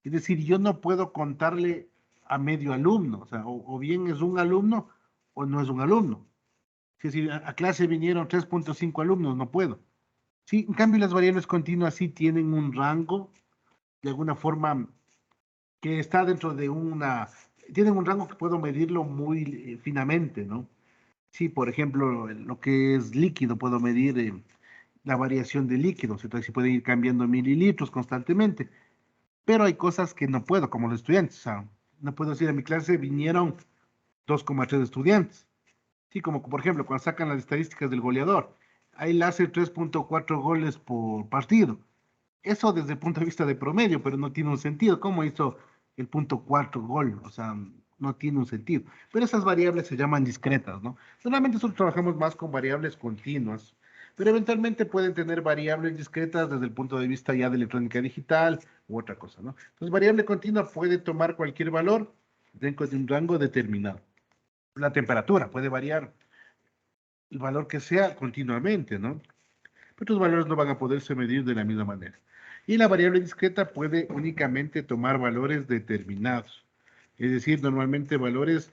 Es decir, yo no puedo contarle a medio alumno, o sea, o bien es un alumno o no es un alumno. Es decir, a clase vinieron 3.5 alumnos, no puedo. Sí, en cambio las variables continuas sí tienen un rango, de alguna forma, que está dentro de tienen un rango que puedo medirlo muy finamente, ¿no? Sí, por ejemplo, lo que es líquido, puedo medir la variación de líquidos, entonces se puede ir cambiando mililitros constantemente, pero hay cosas que no puedo, como los estudiantes, o sea, no puedo decir a mi clase vinieron 2,3 estudiantes. Sí, como por ejemplo, cuando sacan las estadísticas del goleador, ahí le hace 3.4 goles por partido. Eso desde el punto de vista de promedio, pero no tiene un sentido. ¿Cómo hizo el punto 4 gol? O sea, no tiene un sentido. Pero esas variables se llaman discretas, ¿no? Normalmente nosotros trabajamos más con variables continuas, Pero eventualmente pueden tener variables discretas desde el punto de vista ya de electrónica digital u otra cosa, ¿no? Entonces, variable continua puede tomar cualquier valor dentro de un rango determinado. La temperatura puede variar el valor que sea continuamente, ¿no? Pero estos valores no van a poderse medir de la misma manera. Y la variable discreta puede únicamente tomar valores determinados. Es decir, normalmente valores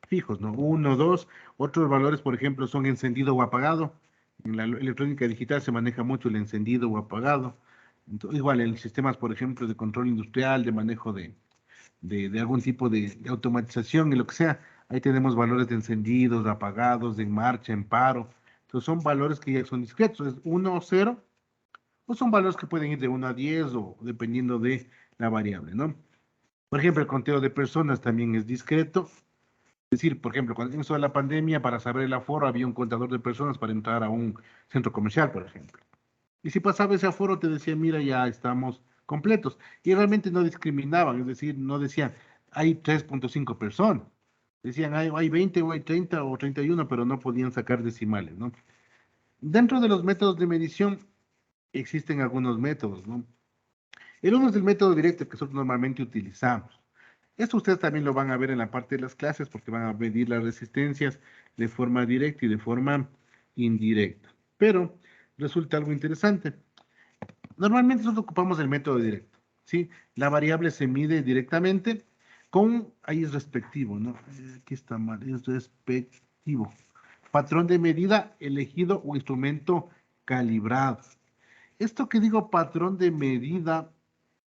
fijos, ¿no? 1, 2. Otros valores, por ejemplo, son encendido o apagado. En la electrónica digital se maneja mucho el encendido o apagado. Entonces, igual en sistemas, por ejemplo, de control industrial, de manejo de algún tipo de automatización y lo que sea, ahí tenemos valores de encendidos, de apagados, de en marcha, en paro. Entonces son valores que ya son discretos, es 1 o 0, o son valores que pueden ir de 1 a 10 o dependiendo de la variable, ¿no? Por ejemplo, el conteo de personas también es discreto. Es decir, por ejemplo, cuando empezó la pandemia, para saber el aforo había un contador de personas para entrar a un centro comercial, por ejemplo. Y si pasaba ese aforo, te decía, mira, ya estamos completos. Y realmente no discriminaban, es decir, no decían, hay 3.5 personas. Decían, hay 20 o hay 30 o 31, pero no podían sacar decimales, ¿no? Dentro de los métodos de medición existen algunos métodos, ¿no? El uno es el método directo que nosotros normalmente utilizamos. Esto ustedes también lo van a ver en la parte de las clases porque van a medir las resistencias de forma directa y de forma indirecta. Pero resulta algo interesante. Normalmente nosotros ocupamos el método directo, ¿sí? La variable se mide directamente con, ahí es respectivo, ¿no? Aquí está mal, es respectivo. Patrón de medida elegido o instrumento calibrado. Esto que digo patrón de medida,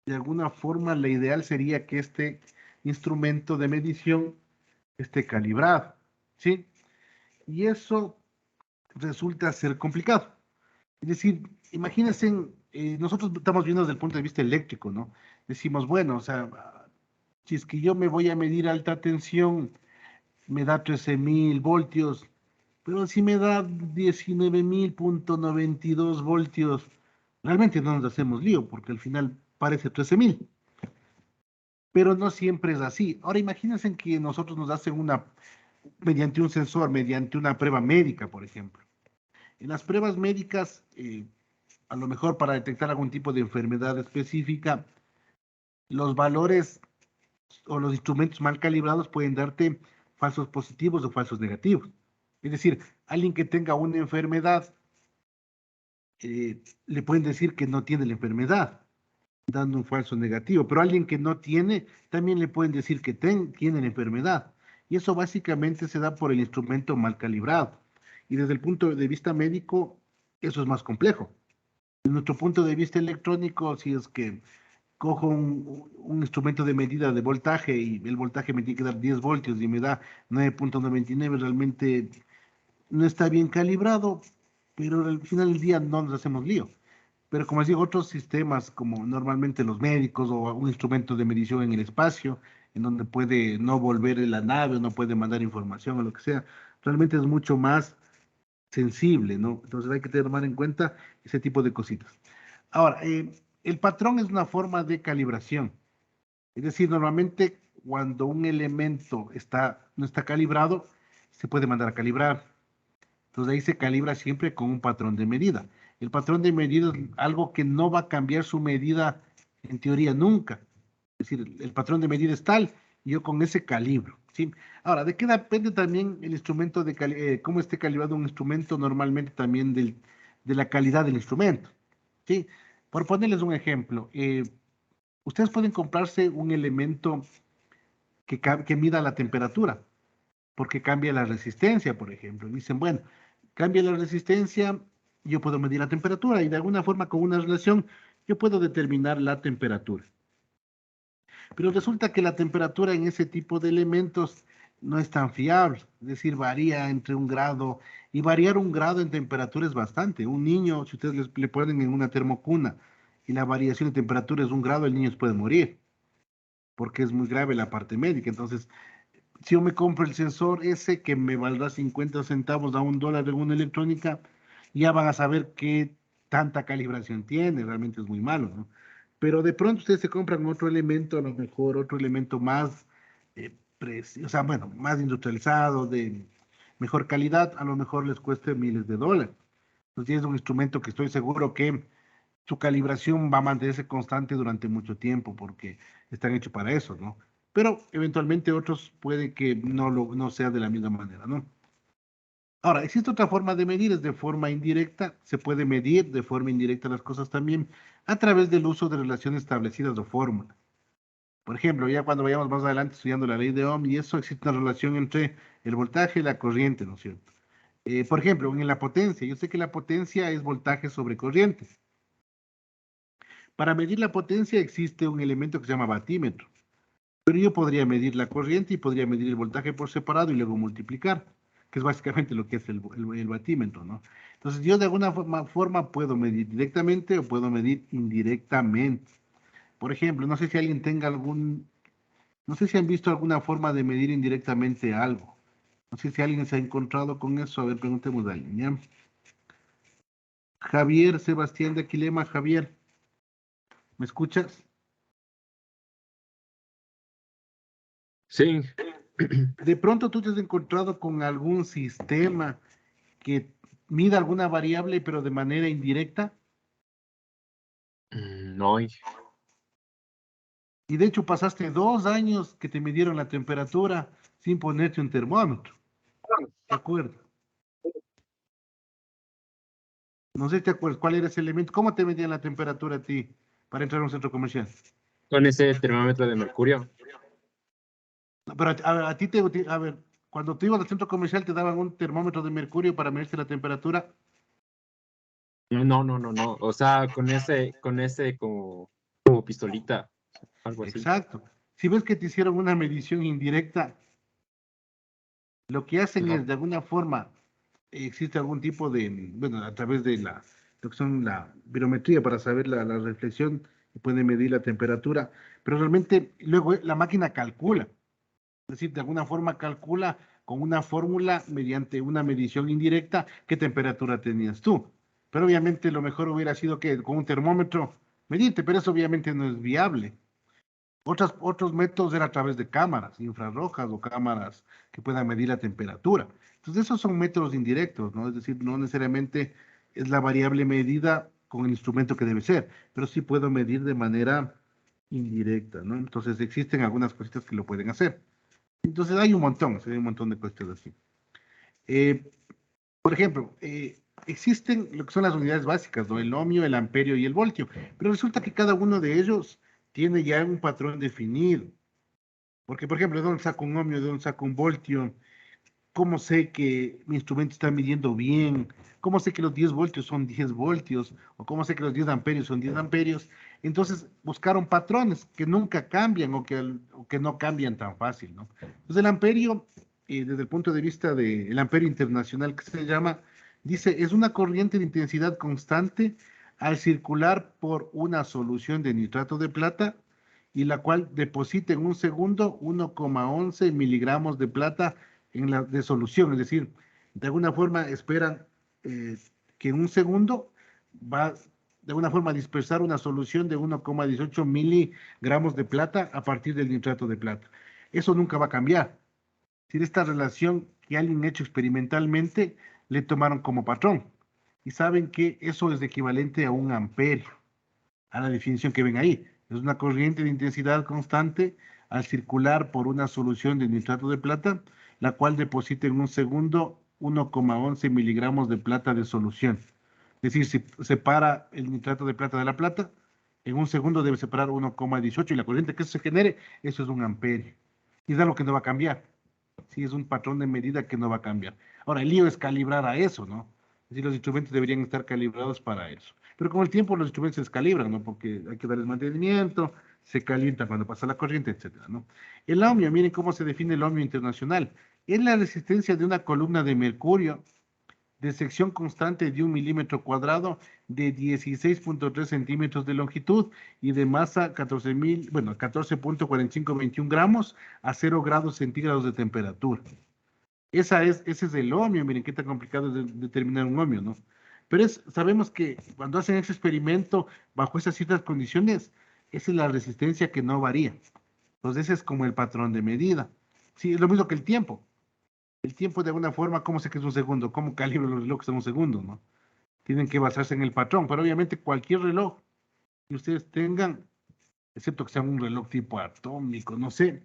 de alguna forma la ideal sería que este instrumento de medición esté calibrado, ¿sí? Y eso resulta ser complicado. Es decir, imagínense, nosotros estamos viendo desde el punto de vista eléctrico, ¿no? Decimos, bueno, o sea, si es que yo me voy a medir alta tensión, me da 13.000 voltios, pero si me da 19.000.92 voltios, realmente no nos hacemos lío, porque al final parece 13.000. Pero no siempre es así. Ahora imagínense que nosotros nos hacen mediante un sensor, mediante una prueba médica, por ejemplo. En las pruebas médicas, a lo mejor para detectar algún tipo de enfermedad específica, los valores o los instrumentos mal calibrados pueden darte falsos positivos o falsos negativos. Es decir, alguien que tenga una enfermedad, le pueden decir que no tiene la enfermedad, dando un falso negativo, pero alguien que no tiene, también le pueden decir que tiene la enfermedad. Y eso básicamente se da por el instrumento mal calibrado. Y desde el punto de vista médico, eso es más complejo. Desde nuestro punto de vista electrónico, si es que cojo un instrumento de medida de voltaje y el voltaje me tiene que dar 10 voltios y me da 9.99, realmente no está bien calibrado, pero al final del día no nos hacemos lío. Pero como les digo, otros sistemas como normalmente los médicos o un instrumento de medición en el espacio, en donde puede no volver la nave o no puede mandar información o lo que sea, realmente es mucho más sensible, ¿no? Entonces hay que tomar en cuenta ese tipo de cositas. Ahora, el patrón es una forma de calibración. Es decir, normalmente cuando un elemento no está calibrado, se puede mandar a calibrar. Entonces ahí se calibra siempre con un patrón de medida. El patrón de medida es algo que no va a cambiar su medida en teoría nunca. Es decir, el patrón de medida es tal y yo con ese calibro, ¿sí? Ahora, ¿de qué depende también el instrumento, cómo esté calibrado un instrumento? Normalmente también de la calidad del instrumento, ¿sí? Por ponerles un ejemplo, ustedes pueden comprarse un elemento que mida la temperatura, porque cambia la resistencia, por ejemplo. Dicen, bueno, cambia la resistencia, yo puedo medir la temperatura y de alguna forma con una relación yo puedo determinar la temperatura. Pero resulta que la temperatura en ese tipo de elementos no es tan fiable, es decir, varía entre 1 grado, y variar 1 grado en temperatura es bastante. Un niño, si ustedes le ponen en una termocuna y la variación de temperatura es 1 grado, el niño se puede morir, porque es muy grave la parte médica. Entonces, si yo me compro el sensor ese que me valdrá 50 centavos a $1 en una electrónica, ya van a saber qué tanta calibración tiene, realmente es muy malo, ¿no? Pero de pronto ustedes se compran otro elemento, a lo mejor otro elemento más, o sea, bueno, más industrializado, de mejor calidad, a lo mejor les cueste miles de dólares. Entonces tienes un instrumento que estoy seguro que su calibración va a mantenerse constante durante mucho tiempo porque están hechos para eso, ¿no? Pero eventualmente otros puede que no sea de la misma manera, ¿no? Ahora, existe otra forma de medir, es de forma indirecta. Se puede medir de forma indirecta las cosas también a través del uso de relaciones establecidas o fórmulas. Por ejemplo, ya cuando vayamos más adelante estudiando la ley de Ohm y eso, existe una relación entre el voltaje y la corriente, ¿no es cierto? Por ejemplo, en la potencia, yo sé que la potencia es voltaje sobre corriente. Para medir la potencia existe un elemento que se llama batímetro, pero yo podría medir la corriente y podría medir el voltaje por separado y luego multiplicar, que es básicamente lo que es el batímetro, ¿no? Entonces yo de alguna forma puedo medir directamente o puedo medir indirectamente. Por ejemplo, no sé si alguien tenga no sé si han visto alguna forma de medir indirectamente algo. No sé si alguien se ha encontrado con eso. A ver, preguntemos a alguien, ¿ya? Javier, Sebastián de Aquilema, Javier, ¿me escuchas? Sí. De pronto tú te has encontrado con algún sistema que mida alguna variable, pero de manera indirecta. No. Y de hecho pasaste 2 años que te midieron la temperatura sin ponerte un termómetro. ¿De acuerdo? No sé si te acuerdas cuál era ese elemento. ¿Cómo te medían la temperatura a ti para entrar a un centro comercial? Con ese termómetro de mercurio. No, pero a ti a ver, cuando tú ibas al centro comercial te daban un termómetro de mercurio para medirte la temperatura. No. O sea, con ese como pistolita, algo así. Exacto. Si ves que te hicieron una medición indirecta, lo que hacen Ajá. es, de alguna forma, existe algún tipo de, bueno, a través de lo que son la virometría para saber la reflexión, y puede medir la temperatura, pero realmente luego la máquina calcula, es decir, de alguna forma calcula con una fórmula mediante una medición indirecta qué temperatura tenías tú. Pero obviamente lo mejor hubiera sido que con un termómetro medirte, pero eso obviamente no es viable. Otros métodos eran a través de cámaras infrarrojas o cámaras que puedan medir la temperatura. Entonces, esos son métodos indirectos, ¿no? Es decir, no necesariamente es la variable medida con el instrumento que debe ser, pero sí puedo medir de manera indirecta, ¿no? Entonces, existen algunas cositas que lo pueden hacer. Entonces, hay un montón de cuestiones así. Eh, por ejemplo, existen lo que son las unidades básicas, ¿no? El ohmio, el amperio y el voltio, pero resulta que cada uno de ellos tiene ya un patrón definido. Porque, por ejemplo, ¿de dónde saco un ohmio? ¿De dónde saco un voltio? ¿Cómo sé que mi instrumento está midiendo bien? ¿Cómo sé que los 10 voltios son 10 voltios? ¿O cómo sé que los 10 amperios son 10 amperios? Entonces, buscaron patrones que nunca cambian o que no cambian tan fácil, ¿no? Entonces, el amperio, desde el punto de vista del amperio internacional que se llama, dice, es una corriente de intensidad constante al circular por una solución de nitrato de plata y la cual deposita en un segundo 1,11 miligramos de plata en la de solución, es decir, de alguna forma esperan que en un segundo va de alguna forma a dispersar una solución de 1,18 miligramos de plata a partir del nitrato de plata. Eso nunca va a cambiar. Es decir, esta relación que alguien ha hecho experimentalmente le tomaron como patrón y saben que eso es equivalente a un amperio, a la definición que ven ahí. Es una corriente de intensidad constante al circular por una solución de nitrato de plata, la cual deposita en un segundo 1,11 miligramos de plata de solución. Es decir, si separa el nitrato de plata de la plata, en un segundo debe separar 1,18 y la corriente que eso se genere, eso es un amperio. Y es algo que no va a cambiar. Sí, es un patrón de medida que no va a cambiar. Ahora, el lío es calibrar a eso, ¿no? Es decir, los instrumentos deberían estar calibrados para eso. Pero con el tiempo los instrumentos se descalibran, ¿no? Porque hay que darles mantenimiento, se calienta cuando pasa la corriente, etcétera, ¿no? El ohmio, miren cómo se define el ohmio internacional. Es la resistencia de una columna de mercurio de sección constante de 1 milímetro cuadrado de 16,3 centímetros de longitud y de masa 14,4521 gramos a 0 grados centígrados de temperatura. Ese es el ohmio, miren qué tan complicado es determinar un ohmio, ¿no? Pero sabemos que cuando hacen ese experimento bajo esas ciertas condiciones, esa es la resistencia que no varía. Entonces ese es como el patrón de medida. Sí, es lo mismo que el tiempo. El tiempo de alguna forma, ¿cómo sé que es un segundo? ¿Cómo calibro los relojes en un segundo, no? tienen que basarse en el patrón, pero obviamente cualquier reloj que ustedes tengan, excepto que sea un reloj tipo atómico, no sé,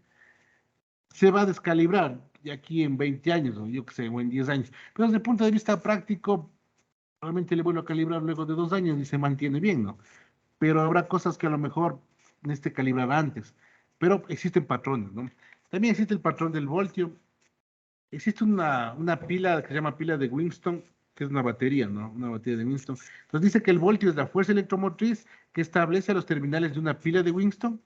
se va a descalibrar de aquí en 20 años, o yo que sé, o en 10 años. Pero desde el punto de vista práctico, realmente le vuelvo a calibrar luego de 2 años y se mantiene bien, ¿no? Pero habrá cosas que a lo mejor necesite calibrar antes. Pero existen patrones, ¿no? También existe el patrón del voltio. Existe una pila que se llama pila de Winston, que es una batería, ¿no? Una batería de Winston. Entonces dice que el voltio es la fuerza electromotriz que establece a los terminales de una pila de Winston.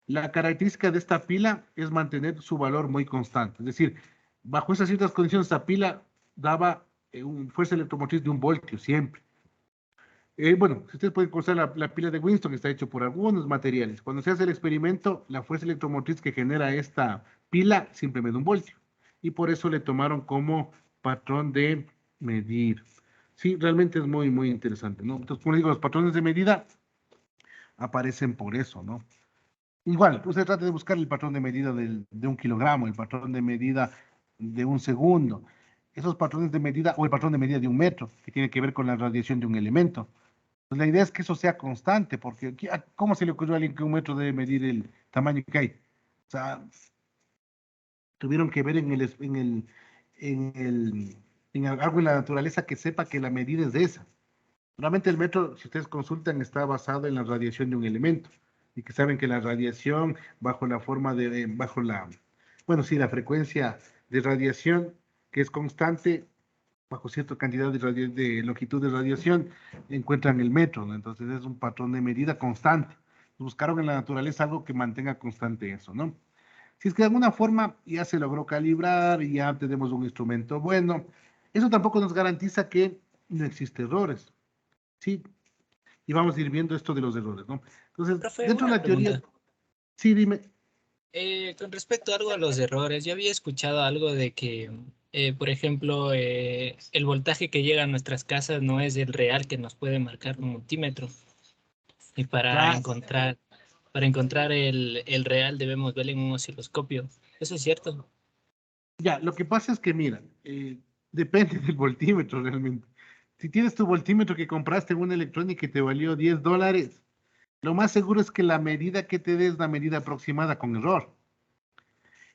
La característica de esta pila es mantener su valor muy constante. Es decir, bajo esas ciertas condiciones, esta pila daba una fuerza electromotriz de 1 voltio siempre. Bueno, si ustedes pueden conocer la pila de Winston, que está hecho por algunos materiales. Cuando se hace el experimento, la fuerza electromotriz que genera esta pila siempre mide 1 voltio. Y por eso le tomaron como patrón de medir. Sí, realmente es muy, muy interesante, ¿no? Entonces, como digo, los patrones de medida aparecen por eso, ¿no? Igual, usted trata de buscar el patrón de medida de 1 kilogramo, el patrón de medida de 1 segundo. Esos patrones de medida, o el patrón de medida de 1 metro, que tiene que ver con la radiación de un elemento. Pues la idea es que eso sea constante, porque ¿cómo se le ocurrió a alguien que 1 metro debe medir el tamaño que hay? O sea, tuvieron que ver en algo en la naturaleza que sepa que la medida es de esa. Normalmente el metro, si ustedes consultan, está basado en la radiación de un elemento, y que saben que la radiación bajo la forma de, bueno, sí, la frecuencia de radiación, que es constante, bajo cierta cantidad de longitud de radiación, encuentran el metro, ¿no? Entonces es un patrón de medida constante. Buscaron en la naturaleza algo que mantenga constante eso, ¿no? Si es que de alguna forma ya se logró calibrar y ya tenemos un instrumento bueno, eso tampoco nos garantiza que no existe errores, ¿sí? Y vamos a ir viendo esto de los errores, ¿no? Entonces, Profe, dentro de una la teoría, pregunta. sí, dime. Con respecto a algo a los errores, yo había escuchado algo de que, por ejemplo, el voltaje que llega a nuestras casas no es el real que nos puede marcar un multímetro. Y Ya, para encontrar el real debemos verlo en un osciloscopio. ¿Eso es cierto? ya, lo que pasa es que, mira, depende del voltímetro realmente. Si tienes tu voltímetro que compraste en una electrónica y te valió $10, lo más seguro es que la medida que te dé es la medida aproximada con error.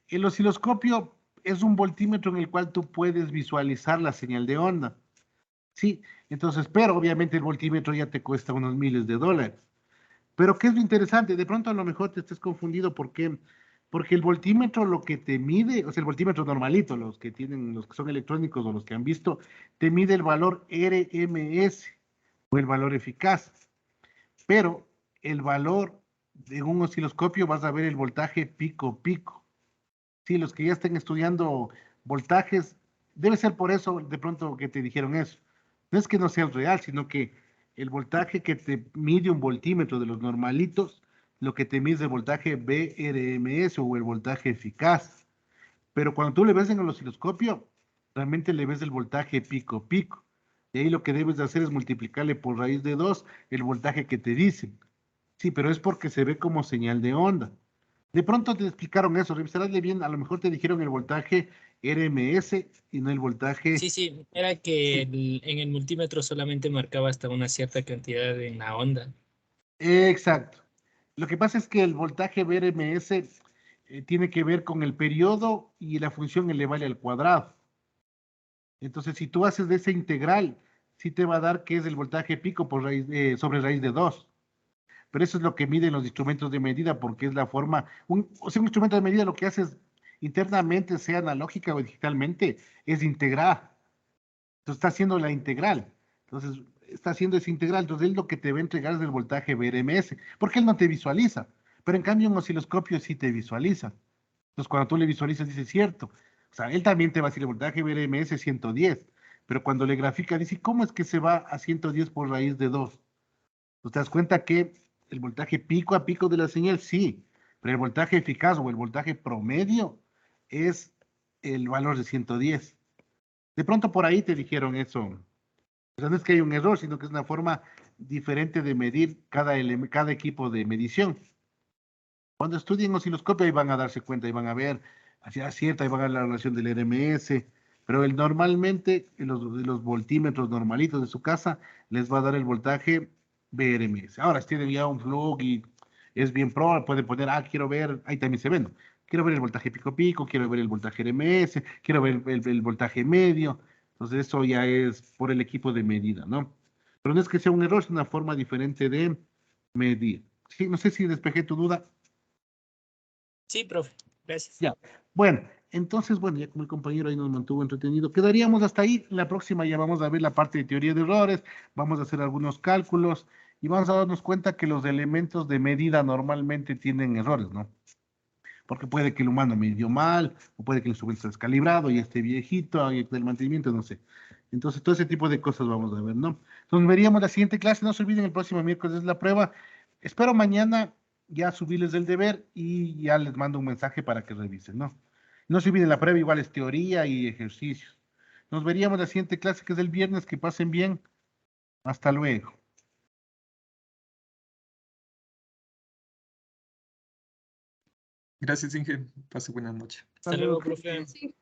El osciloscopio es un voltímetro en el cual tú puedes visualizar la señal de onda. Sí, entonces, pero obviamente el voltímetro ya te cuesta unos miles de dólares. Pero ¿qué es lo interesante? De pronto a lo mejor te estés confundido porque el voltímetro lo que te mide, o sea, el voltímetro normalito, los que tienen, los que son electrónicos o los que han visto, te mide el valor RMS o el valor eficaz. Pero el valor de un osciloscopio vas a ver el voltaje pico-pico. Sí, los que ya estén estudiando voltajes, debe ser por eso de pronto que te dijeron eso. No es que no sea el real, sino que el voltaje que te mide un voltímetro de los normalitos, lo que te mide es el voltaje BRMS o el voltaje eficaz. Pero cuando tú le ves en el osciloscopio, realmente le ves el voltaje pico-pico. Y ahí lo que debes de hacer es multiplicarle por raíz de 2 el voltaje que te dicen. Sí, pero es porque se ve como señal de onda. De pronto te explicaron eso, revisarásle bien, a lo mejor te dijeron el voltaje RMS y no el voltaje. Sí, sí, era que Sí, en el multímetro solamente marcaba hasta una cierta cantidad en la onda. exacto. Lo que pasa es que el voltaje RMS tiene que ver con el periodo y la función elevable al cuadrado. Entonces, si tú haces de ese integral, sí te va a dar que es el voltaje pico por sobre raíz de 2. Pero eso es lo que miden los instrumentos de medida, porque es la forma, o sea, un instrumento de medida lo que hace es internamente, sea analógica o digitalmente, es integrar. Entonces está haciendo la integral. Entonces está haciendo esa integral. Entonces él lo que te va a entregar es el voltaje BRMS, porque él no te visualiza. Pero en cambio un osciloscopio sí te visualiza. Entonces cuando tú le visualizas dice cierto. O sea, él también te va a decir el voltaje BRMS es 110. Pero cuando le grafica dice, ¿cómo es que se va a 110 por raíz de 2? Tú te das cuenta que el voltaje pico a pico de la señal, sí, pero el voltaje eficaz o el voltaje promedio es el valor de 110. De pronto por ahí te dijeron eso. O sea, no es que hay un error, sino que es una forma diferente de medir cada equipo de medición. Cuando estudien osciloscopio ahí van a darse cuenta y van a ver hacia cierta y van a ver la relación del RMS, Pero normalmente los voltímetros normalitos de su casa les va a dar el voltaje BRMS. Ahora, si tienen ya un plug y es bien pro, puede poner, quiero ver, ahí también se ven, ¿no? Quiero ver el voltaje pico pico, quiero ver el voltaje RMS, quiero ver el voltaje medio. Entonces eso ya es por el equipo de medida, ¿no? Pero no es que sea un error, es una forma diferente de medir. Sí, no sé si despejé tu duda. Sí, profe. Gracias. Ya. Bueno, entonces, bueno, ya como el compañero ahí nos mantuvo entretenido, quedaríamos hasta ahí. La próxima ya vamos a ver la parte de teoría de errores, vamos a hacer algunos cálculos y vamos a darnos cuenta que los elementos de medida normalmente tienen errores, ¿no? Porque puede que el humano midió mal, o puede que el instrumento esté descalibrado y esté viejito, y el mantenimiento, no sé. Entonces, todo ese tipo de cosas vamos a ver, ¿no? Entonces, veríamos la siguiente clase. No se olviden, el próximo miércoles es la prueba. Espero mañana ya subirles el deber y ya les mando un mensaje para que revisen, ¿no? No se olviden, la prueba igual es teoría y ejercicios. Nos veríamos la siguiente clase, que es el viernes. Que pasen bien. Hasta luego. Gracias, Inge. Pase buena noche. Hasta luego, profe. Sí.